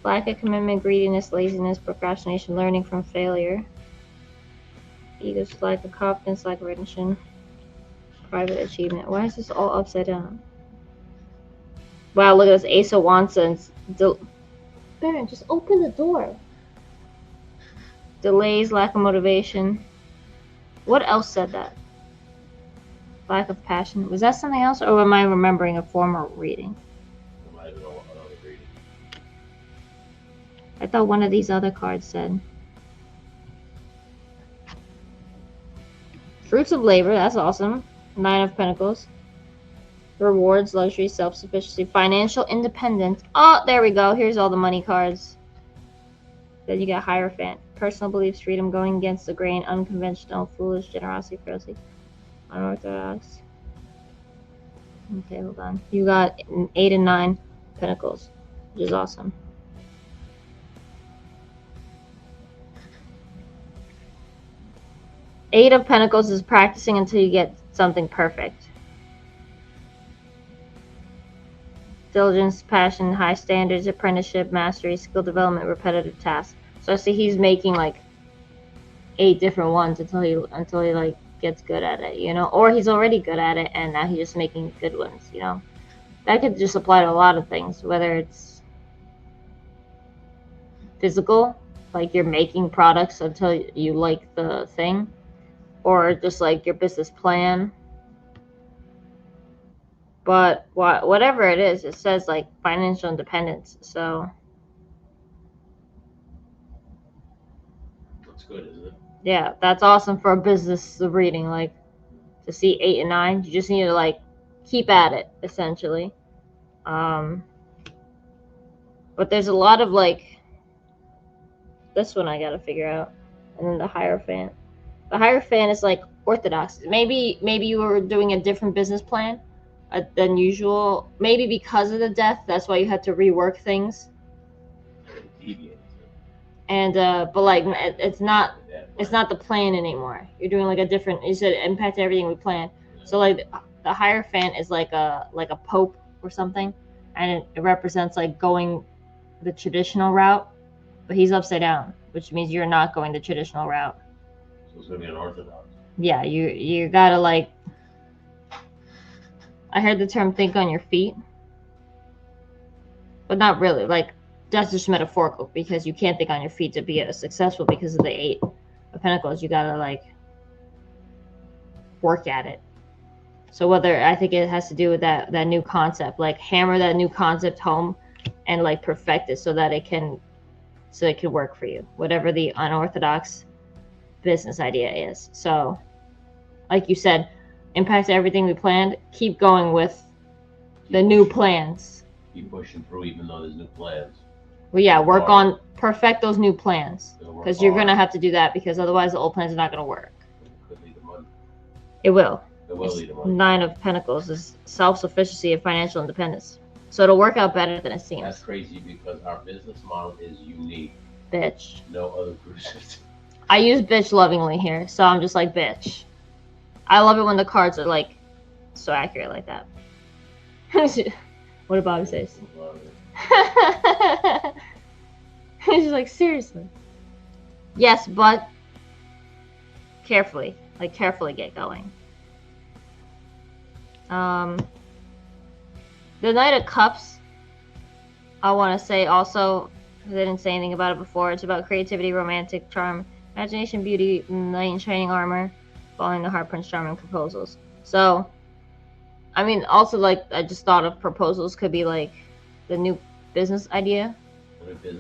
Lack of commitment, greediness, laziness, procrastination, learning from failure. Ego's lack of confidence, lack of recognition, private achievement. Why is this all upside down? Wow, look at this Ace of Wands and Baron, just open the door. Delays, lack of motivation. What else said that? Lack of passion. Was that something else, or am I remembering a former reading? I thought one of these other cards said. Fruits of labor, that's awesome. 9 of Pentacles. Rewards, luxury, self-sufficiency, financial independence. Oh, there we go. Here's all the money cards. Then you got Hierophant. Personal beliefs, freedom, going against the grain, unconventional, foolish, generosity, frailty, unorthodox. Okay, hold on. You got 8 and 9 Pentacles, which is awesome. Eight of Pentacles is practicing until you get something perfect. Diligence, passion, high standards, apprenticeship, mastery, skill development, repetitive tasks. So I see he's making like 8 different ones until he like gets good at it, you know, or he's already good at it and now he's just making good ones, you know. That could just apply to a lot of things, whether it's physical, like you're making products until you like the thing, or just like your business plan. But whatever it is, it says like financial independence. So that's good, isn't it? Yeah, that's awesome for a business reading. Like to see 8 and 9, you just need to like keep at it, essentially. But there's a lot of like this one I gotta figure out, and then the Hierophant. The Hierophant is like orthodox. Maybe you were doing a different business plan than usual. Maybe because of the death, that's why you had to rework things. And but like it's not the plan anymore. You're doing like a different. You said impact everything we plan. So like the Hierophant is like a pope or something, and it represents like going the traditional route, but he's upside down, which means you're not going the traditional route. So it's gonna be unorthodox. Yeah, you gotta like. I heard the term "think on your feet," but not really. Like that's just metaphorical because you can't think on your feet to be successful because of the 8 of Pentacles. You gotta like work at it. So whether I think it has to do with that new concept, like hammer that new concept home and like perfect it so that it can work for you, whatever the unorthodox business idea is. So like you said, impacts everything we planned, keep going with the new plans. Keep pushing through even though there's new plans. Well, yeah, work on perfect those new plans, because you're gonna have to do that, because otherwise the old plans are not gonna work. It could lead to money. It will. It will lead to money. 9 of Pentacles is self-sufficiency and financial independence, so it'll work out better than it seems. That's crazy because our business model is unique. Bitch. No other cruisers. I use bitch lovingly here, so I'm just like bitch. I love it when the cards are like so accurate like that. What did Bobby say? He's just like, seriously. Yes, but carefully. Like, carefully get going. The Knight of Cups, I want to say also, I didn't say anything about it before, it's about creativity, romantic charm, imagination, beauty, knight in shining armor, following the heart, Prince Charming, proposals. So, I mean, also, like, I just thought of proposals could be, like, the new business idea.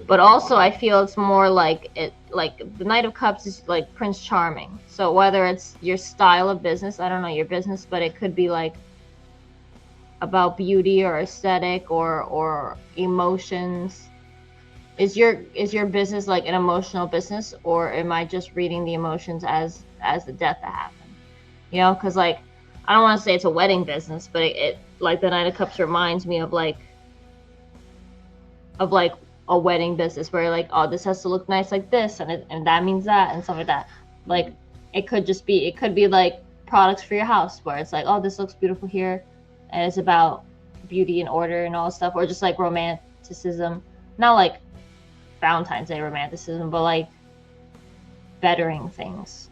But also, I feel it's more like the Knight of Cups is like Prince Charming. So whether it's your style of business, I don't know your business, but it could be like about beauty or aesthetic or emotions. Is your business like an emotional business, or am I just reading the emotions as the death that happened? You know, because like I don't want to say it's a wedding business, but it like the Knight of Cups reminds me of like a wedding business where like, oh, this has to look nice like this, and that means that, and stuff like that. Like it could be like products for your house where it's like, oh, this looks beautiful here, and it's about beauty and order and all that stuff, or just like romanticism, not like Valentine's Day romanticism, but like bettering things,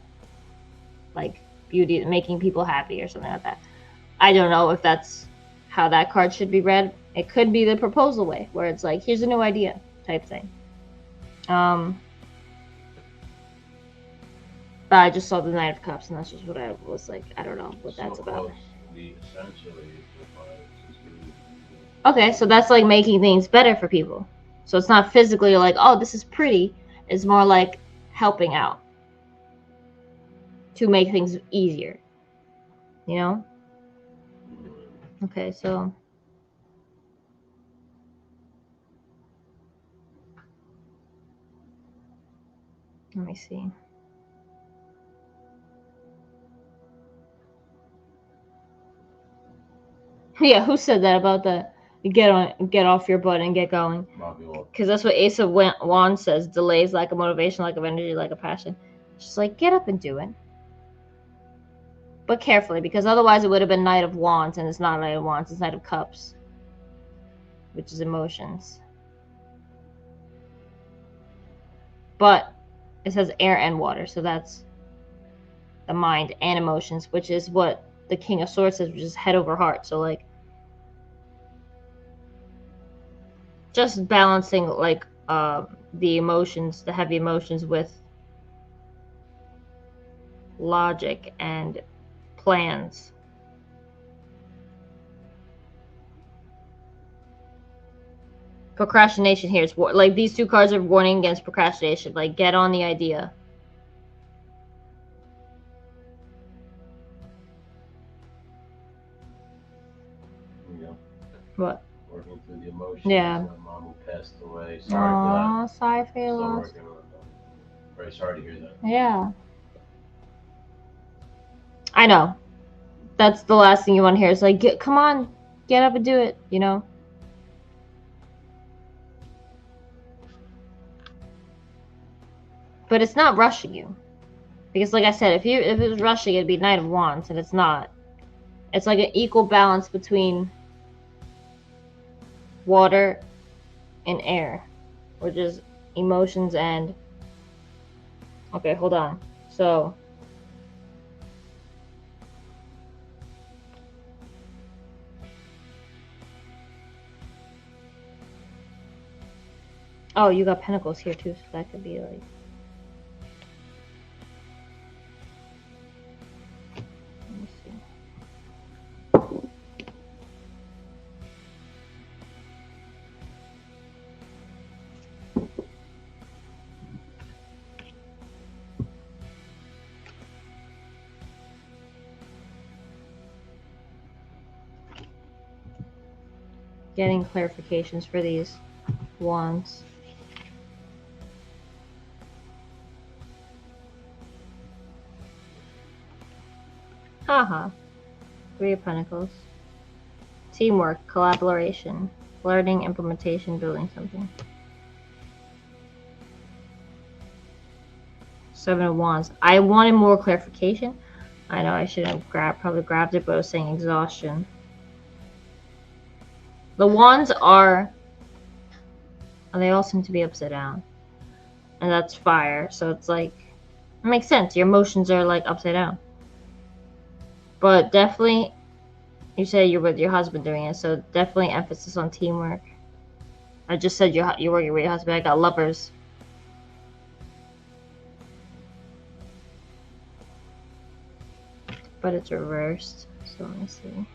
like beauty, making people happy or something like that. I don't know if that's how that card should be read. It could be the proposal way, where it's like, here's a new idea type thing. But I just saw the Knight of Cups, and that's just what I was like, I don't know what that's about. Okay, so that's like making things better for people. So it's not physically like, oh, this is pretty. It's more like helping out to make things easier. You know? Okay, so let me see. Yeah, who said that about the get off your butt and get going? Because that's what Ace of Wands says. Delays lack of motivation, lack of energy, lack of passion. Just like, get up and do it. But carefully, because otherwise it would have been Knight of Wands, and it's not Knight of Wands, it's Knight of Cups, which is emotions. But it says air and water, so that's the mind and emotions, which is what the King of Swords says, which is head over heart. So like, just balancing like the emotions, the heavy emotions, with logic and plans. Procrastination here is like these two cards are warning against procrastination. Like, get on the idea. Yeah. What? Working through the emotions. Yeah. My mom who passed away. Sorry for that. Sorry for your loss. Very sorry to hear that. Yeah. I know. That's the last thing you want to hear. It's like, come on, get up and do it, you know? But it's not rushing you. Because like I said, if it was rushing, it'd be Knight of Wands, and it's not. It's like an equal balance between water and air, which is emotions and... Okay, hold on. So... Oh, you got Pentacles here too, so that could be like... Let me see. getting clarifications for these wands. Haha. Three of Pentacles. Teamwork, collaboration, learning, implementation, building something. Seven of Wands. I wanted more clarification. I know I should have probably grabbed it, but I was saying exhaustion. The wands are, they all seem to be upside down. And that's fire, so it's like, it makes sense. Your emotions are like upside down. But definitely, you say you're with your husband doing it, so definitely emphasis on teamwork. I just said you're working with your husband. I got Lovers. But it's reversed, so let me see.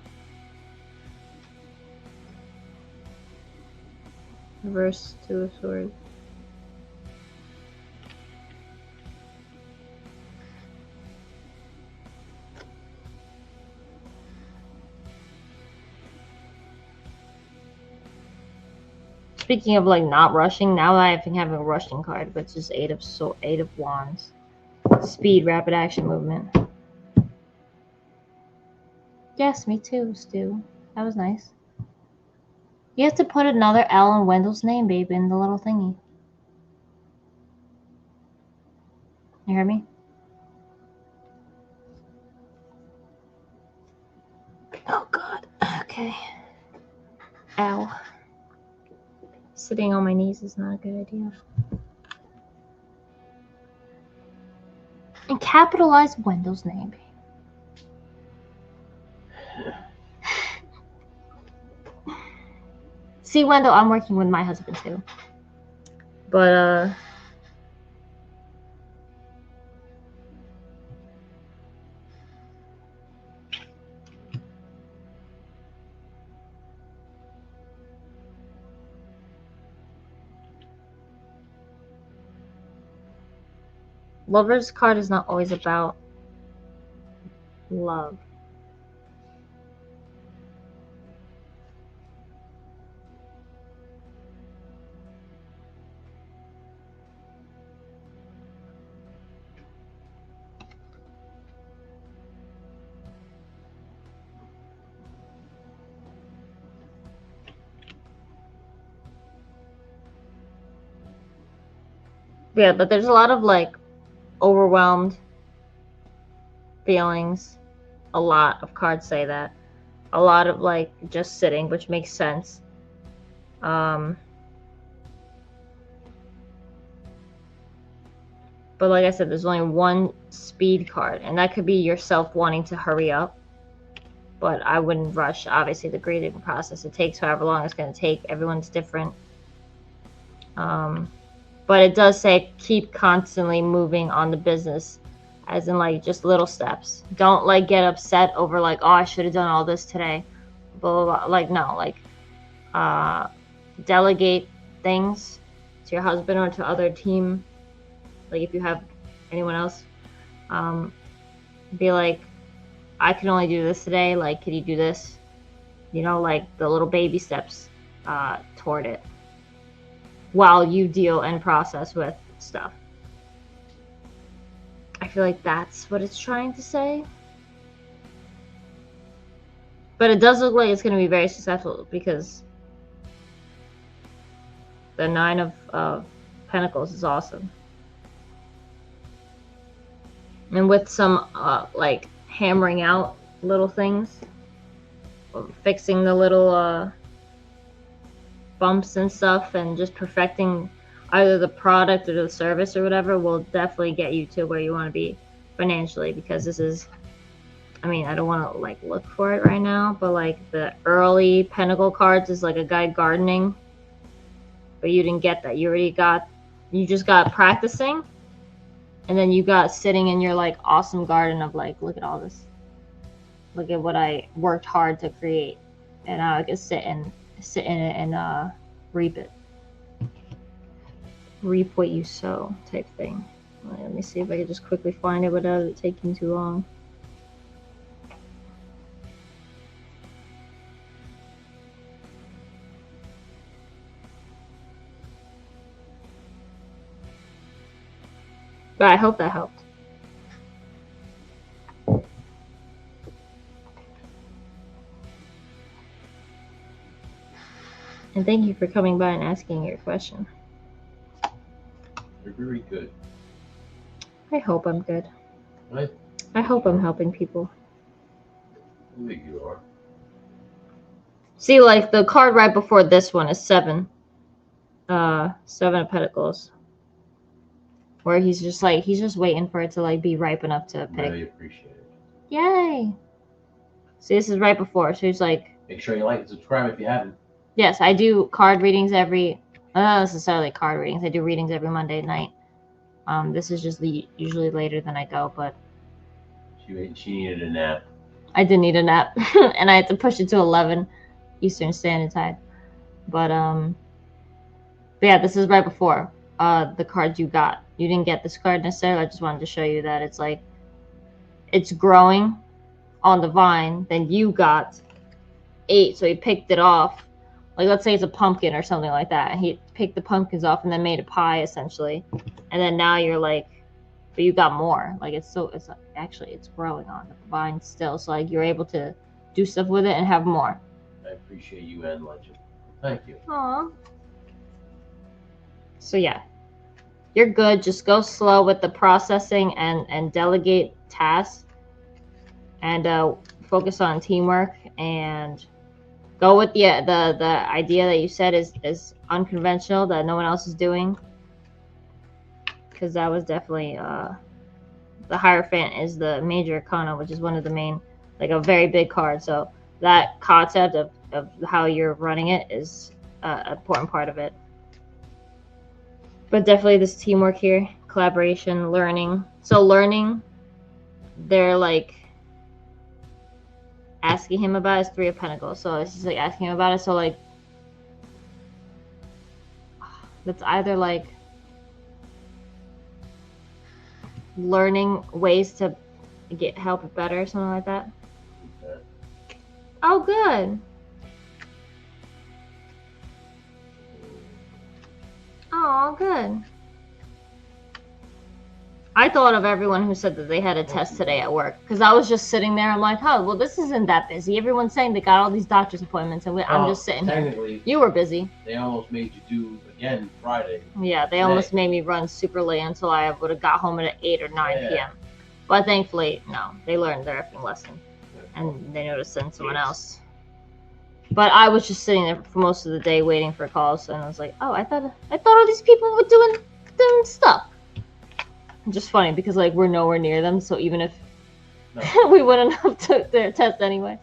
Reverse Two of Swords. Speaking of like not rushing, now I think having a rushing card, but it's just Eight of Wands. Speed, rapid action, movement. Yes, me too, Stu. That was nice. You have to put another L in Wendell's name, babe, in the little thingy. You heard me? Oh, God. Okay. Ow. Sitting on my knees is not a good idea. And capitalize Wendell's name. See, Wendell, I'm working with my husband too. But, Lover's card is not always about love. Yeah, but there's a lot of like overwhelmed feelings. A lot of cards say that. A lot of like just sitting, which makes sense. But like I said, there's only one speed card, and that could be yourself wanting to hurry up. But I wouldn't rush, obviously, the grieving process. It takes however long it's going to take. Everyone's different. But it does say keep constantly moving on the business, as in like just little steps. Don't like get upset over like, oh, I should have done all this today. Blah, blah, blah. Like, no, like delegate things to your husband or to other team. Like if you have anyone else, be like, I can only do this today. Like, could you do this? You know, like the little baby steps toward it, while you deal and process with stuff. I feel like that's what it's trying to say. But it does look like it's going to be very successful because the Nine of Pentacles is awesome. And with some like hammering out little things, fixing the little bumps and stuff, and just perfecting either the product or the service or whatever will definitely get you to where you want to be financially. Because this is, I mean, I don't want to like look for it right now, but like the early Pentacle cards is like a guy gardening, but you didn't get that. You just got practicing, and then you got sitting in your like awesome garden of like, look at all this, look at what I worked hard to create, and now I can sit in it and reap it. Reap what you sow type thing. Let me see if I can just quickly find it without it taking too long. But I hope that helped. And thank you for coming by and asking your question. You're very good. I hope I'm good. Right? I hope I'm helping people. I think you are. See, like the card right before this one is 7. 7 of Pentacles. Where he's just waiting for it to like be ripe enough to pick. Really appreciate it. Yay! See, this is right before. So he's like, make sure you like and subscribe if you haven't. Yes, I do card readings not necessarily card readings. I do readings every Monday night. This is just usually later than I go, but she needed a nap. I did need a nap, and I had to push it to 11 Eastern Standard Time. But yeah, this is right before the cards you got. You didn't get this card necessarily. I just wanted to show you that it's like it's growing on the vine. Then you got 8, so he picked it off. Like let's say it's a pumpkin or something like that. He picked the pumpkins off and then made a pie essentially, and then now you're like, but you got more. Like it's growing on the vine still. So like you're able to do stuff with it and have more. I appreciate you and Legend. Thank you. Aww. So yeah, you're good. Just go slow with the processing and delegate tasks, and focus on teamwork and go with the idea that you said is unconventional that no one else is doing, because that was definitely the Hierophant is the major arcana, which is one of the main, like a very big card. So that concept of how you're running it is an important part of it. But definitely this teamwork here, collaboration, learning. So learning, they're like asking him about his 3 of Pentacles. So it's just like asking him about it. So like that's either like learning ways to help it better or something like that. Okay. Oh, good. Oh, good. I thought of everyone who said that they had a test today at work, because I was just sitting there. I'm like, oh, well, this isn't that busy. Everyone's saying they got all these doctor's appointments, and I'm just sitting here. You were busy. They almost made you do again Friday. Yeah, they almost made me run super late until I would have got home at 8 or 9 p.m. But thankfully, no, they learned their effing lesson, and they know to send someone else. But I was just sitting there for most of the day waiting for calls, and I was like, oh, I thought all these people were doing stuff. Just funny because like we're nowhere near them, so even if we wouldn't have took their test anyway.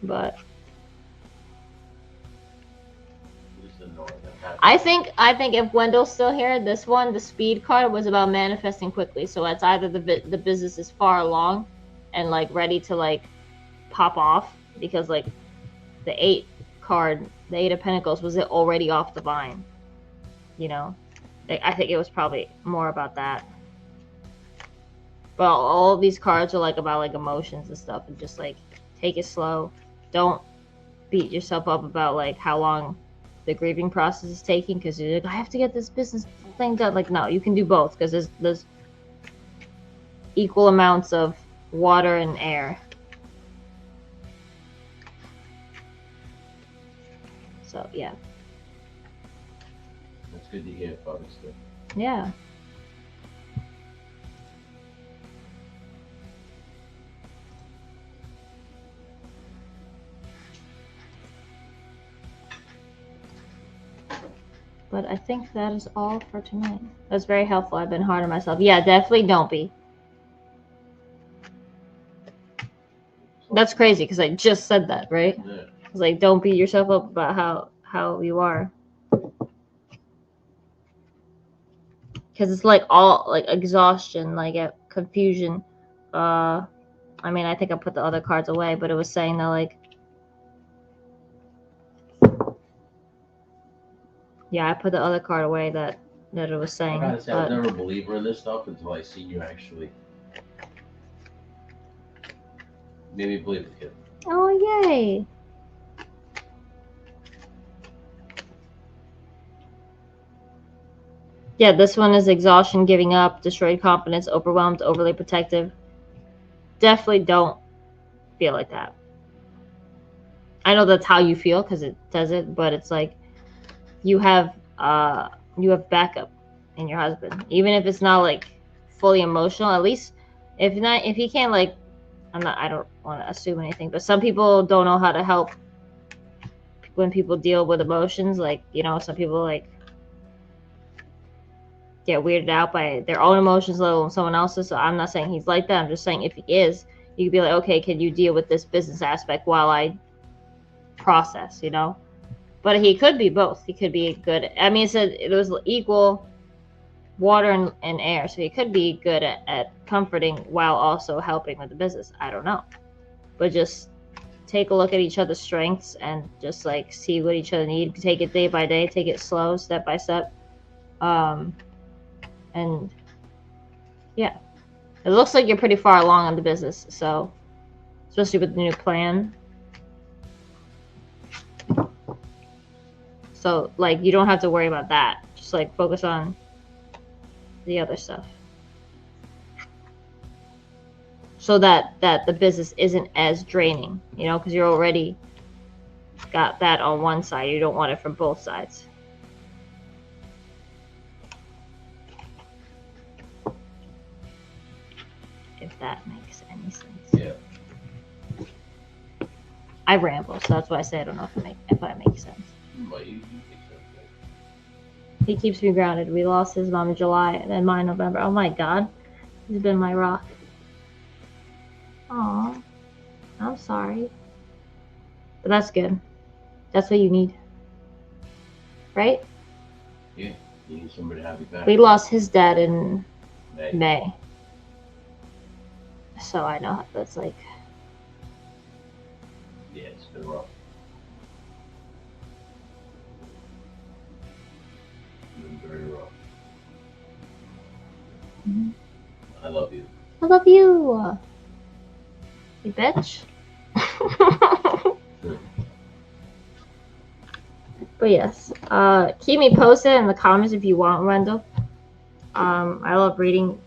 But I think if Wendell's still here, this one, the speed card, was about manifesting quickly. So it's either the business is far along and like ready to like pop off, because like the 8 card, the 8 of Pentacles, was it already off the vine? You know, I think it was probably more about that. But all of these cards are like about like emotions and stuff, and just like take it slow. Don't beat yourself up about like how long the grieving process is taking, because you're like, I have to get this business thing done. Like, no, you can do both, because there's equal amounts of water and air. So yeah. That's good to hear, obviously. Yeah. But I think that is all for tonight. That's very helpful. I've been hard on myself. Yeah, definitely don't be. That's crazy, because I just said that, right? Yeah. I was like, don't beat yourself up about how you are. Because it's like all like exhaustion, like confusion. I mean, I think I put the other cards away, but it was saying that like, yeah, I put the other card away that it was saying. I gotta say, I was never a believer in this stuff until I seen you actually. Made me believe it, kid. Oh, yay. Yeah, this one is exhaustion, giving up, destroyed confidence, overwhelmed, overly protective. Definitely don't feel like that. I know that's how you feel because it says it, but it's like you have backup in your husband, even if it's not like fully emotional. At least if he can't like, I don't want to assume anything, but some people don't know how to help when people deal with emotions. Like, you know, some people like get weirded out by their own emotions, let alone someone else's. So I'm not saying he's like that. I'm just saying if he is, you could be like, okay, can you deal with this business aspect while I process, you know? But he could be both. He could be good. I mean, it said it was equal water and air, so he could be good at comforting while also helping with the business. I don't know. But just take a look at each other's strengths and just like see what each other need. Take it day by day, take it slow, step by step. And yeah, it looks like you're pretty far along on the business, so especially with the new plan. So like you don't have to worry about that. Just like focus on the other stuff. So that the business isn't as draining, you know, because you're already got that on one side. You don't want it from both sides. If that makes any sense. Yeah. I ramble, so that's why I say I don't know if I make sense. But you make sense. He keeps me grounded. We lost his mom in July and then mine in November. Oh my god. He's been my rock. Aw. I'm sorry. But that's good. That's what you need. Right? Yeah. You need somebody to have you back. We lost his dad in May. May. So I know that's like. Yeah, it's been rough. It's been very rough. Mm-hmm. I love you. I love you. You bitch. But yes, keep me posted in the comments if you want, Wendell. I love reading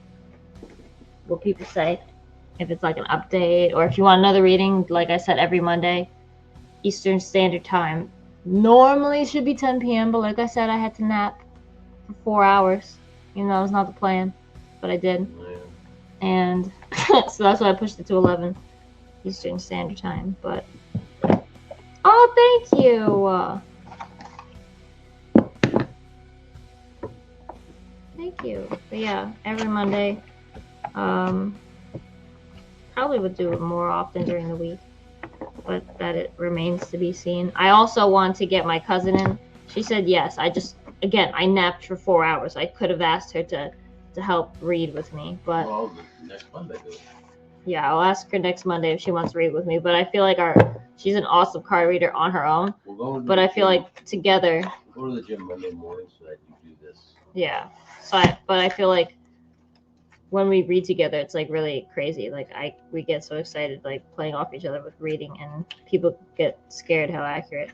what people say. If it's like an update, or if you want another reading, like I said, every Monday, Eastern Standard Time. Normally it should be 10 p.m., but like I said, I had to nap for 4 hours. Even though that was not the plan, but I did. Yeah. And so that's why I pushed it to 11 Eastern Standard Time. But oh, thank you. Thank you. But yeah, every Monday. Probably would do it more often during the week, but that it remains to be seen. I also want to get my cousin in. She said yes. I napped for 4 hours. I could have asked her to help read with me, but Well, next Monday. yeah, I'll ask her next Monday if she wants to read with me. But I feel like she's an awesome card reader on her own. But I feel like together. We'll go to the gym Monday morning so that you do this. Yeah. But I feel like when we read together, it's like really crazy. Like we get so excited, like playing off each other with reading, and people get scared how accurate.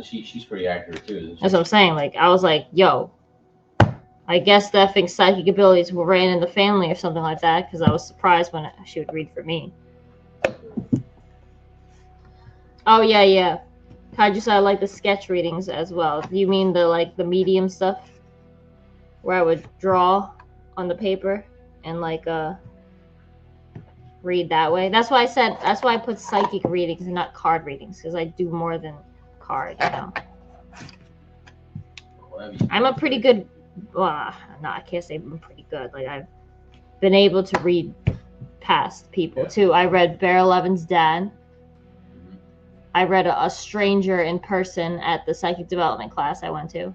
She's pretty accurate too. That's what I'm saying. Like I was like, yo, I guess that thing's psychic abilities were ran in the family or something like that, because I was surprised when she would read for me. Oh yeah. Kaiju said I like the sketch readings as well. Do you mean the medium stuff, where I would draw on the paper and read that way? That's why I put psychic readings and not card readings, because I do more than card, you know. I'm a pretty good no, I can't say I'm pretty good. Like I've been able to read past people too. I read Bear Levin's dad. I read a stranger in person at the psychic development class I went to.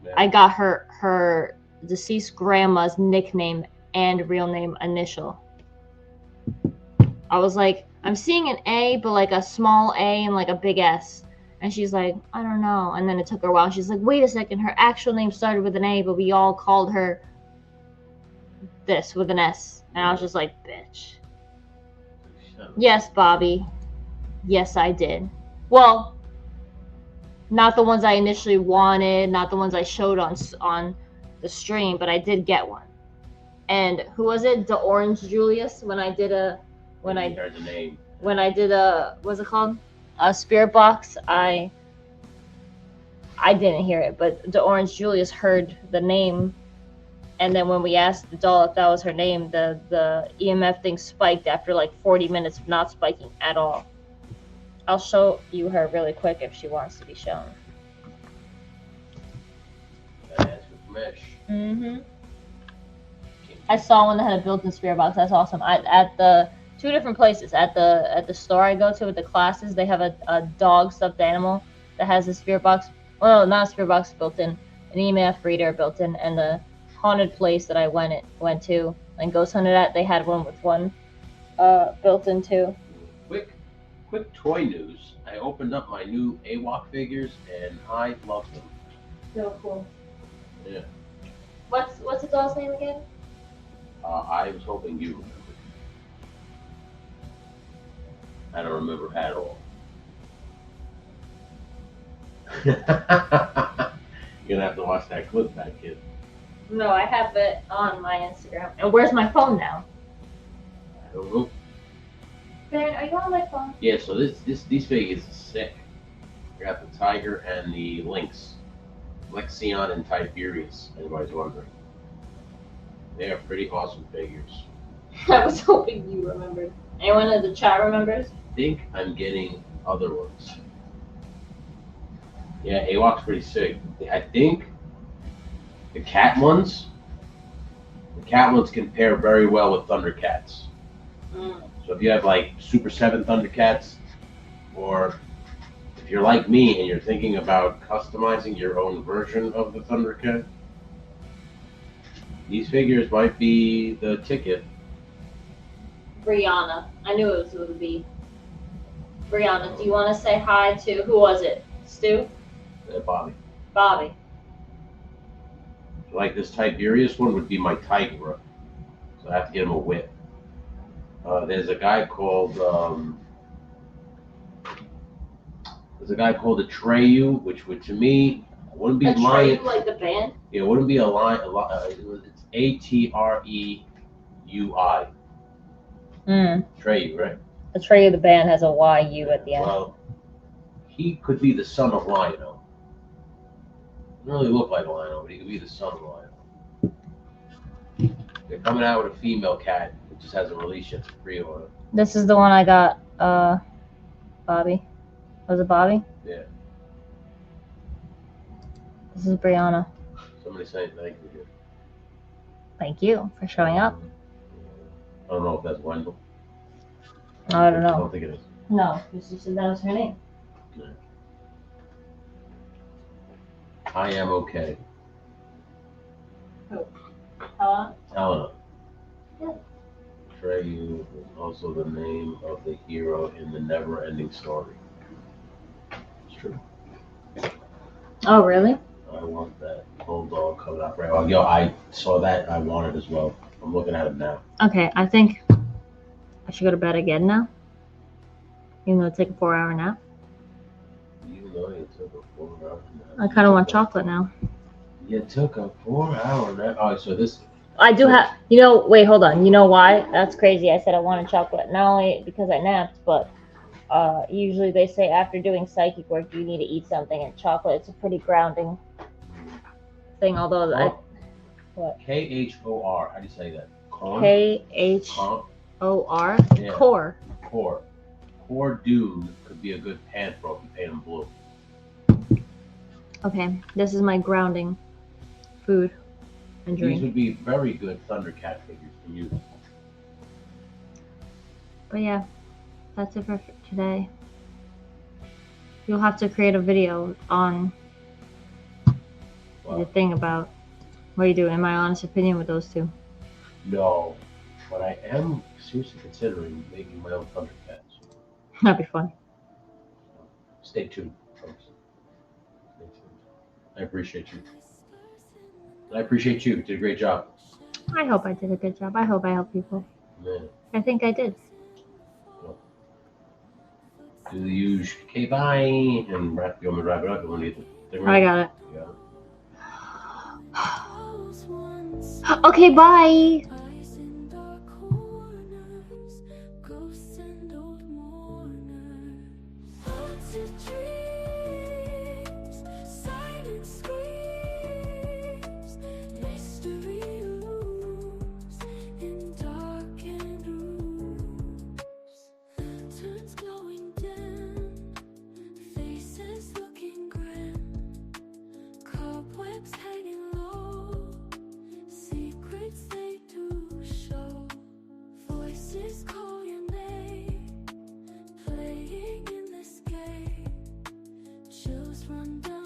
Yeah. I got her deceased grandma's nickname and real name initial. I was like, I'm seeing an A, but like a small A and like a big S. And she's like, I don't know. And then it took her a while. She's like, wait a second. Her actual name started with an A, but we all called her this with an S. And I was just like, bitch. Yes, Bobby. Yes, I did. Well, Not the ones I initially wanted, not the ones I showed on the stream, but I did get one. And who was it? The Orange Julius. When I did a heard the name. When I did a what's it called? A spirit box. I didn't hear it, but the Orange Julius heard the name. And then when we asked the doll if that was her name, the EMF thing spiked after like 40 minutes of not spiking at all. I'll show you her really quick if she wants to be shown. Gotta ask for permission. Mm-hmm. I saw one that had a built-in spirit box. That's awesome. At the two different places. At the store I go to with the classes, they have a dog stuffed animal that has a spirit box. Well, not a spirit box built in, an EMF reader built in, and the haunted place that I went to and ghost hunted at, they had one with one built in too. Quick toy news. I opened up my new AWOC figures and I love them. So cool. Yeah. What's the doll's name again? I was hoping you remembered. I don't remember at all. You're gonna have to watch that clip back, kid. No, I have it on my Instagram. And where's my phone now? I don't know. Ben, are you on my phone? Yeah, so these figures are sick. We got the tiger and the lynx. Lexion and Tiberius, anybody's wondering. They are pretty awesome figures. I was hoping you remembered. Anyone in the chat remembers? I think I'm getting other ones. Yeah, AWOC's pretty sick. I think the cat ones can pair very well with Thundercats. So if you have like Super 7 Thundercats, or if you're like me and you're thinking about customizing your own version of the Thundercat, these figures might be the ticket. Brianna. I knew it would be. Brianna, do you want to say hi to, who was it? Stu? Bobby. Bobby. Like this Tiberius one would be my Tigra, so I have to get him a whip. There's a guy called Atreyu, which would to me wouldn't be lion. Atreyu, like the band? Yeah, it wouldn't be a lion. It's Atreui. Atreyu, right? Atreyu, the band, has a YU at the end. Well, he could be the son of Lionel. Doesn't really look like a Lionel, but he could be the son of Lionel. They're coming out with a female cat. It just hasn't released yet. It's pre-order. This is the one I got, Bobby. Was it Bobby? Yeah. This is Brianna. Somebody saying thank you. Thank you for showing up. I don't know if that's Wendell. I don't know. I don't think it is. No, she said that was her name. No. I am okay. Who? Hello? Helena. Yeah. Atreyu is also the name of the hero in the never-ending story. It's true. Oh, really? I want that bulldog coming up right. Oh, yo, I saw that. I want it as well. I'm looking at it now. Okay, I think I should go to bed again now. Even though it's like a 4-hour nap. Even though you took a 4-hour nap. I kind of want chocolate now. You took a 4-hour nap. Oh, so this. I do have, wait, hold on. You know why? That's crazy. I said I wanted chocolate. Not only because I napped, but usually they say after doing psychic work, you need to eat something. And chocolate, it's a pretty grounding thing. Although, what? Khor. How do you say that? Khor? Yeah. Core. Core Dune could be a good pan throw if you paint them blue. Okay, this is my grounding food and drink. These would be very good Thundercat figures to use. But yeah, that's it for today. You'll have to create a video on the thing about what you do, in my honest opinion, with those two. No, but I am seriously considering making my own Thundercats. That'd be fun. Stay tuned, folks. Stay tuned. I appreciate you. I appreciate you. You did a great job. I hope I did a good job. I hope I helped people. Man. I think I did. Well, Do the usual. Okay, bye. And wrap. You want me to wrap it up? You want to get the thing I ready? got it. You got it? Okay, bye. Call your name, playing in this game. Chills run down.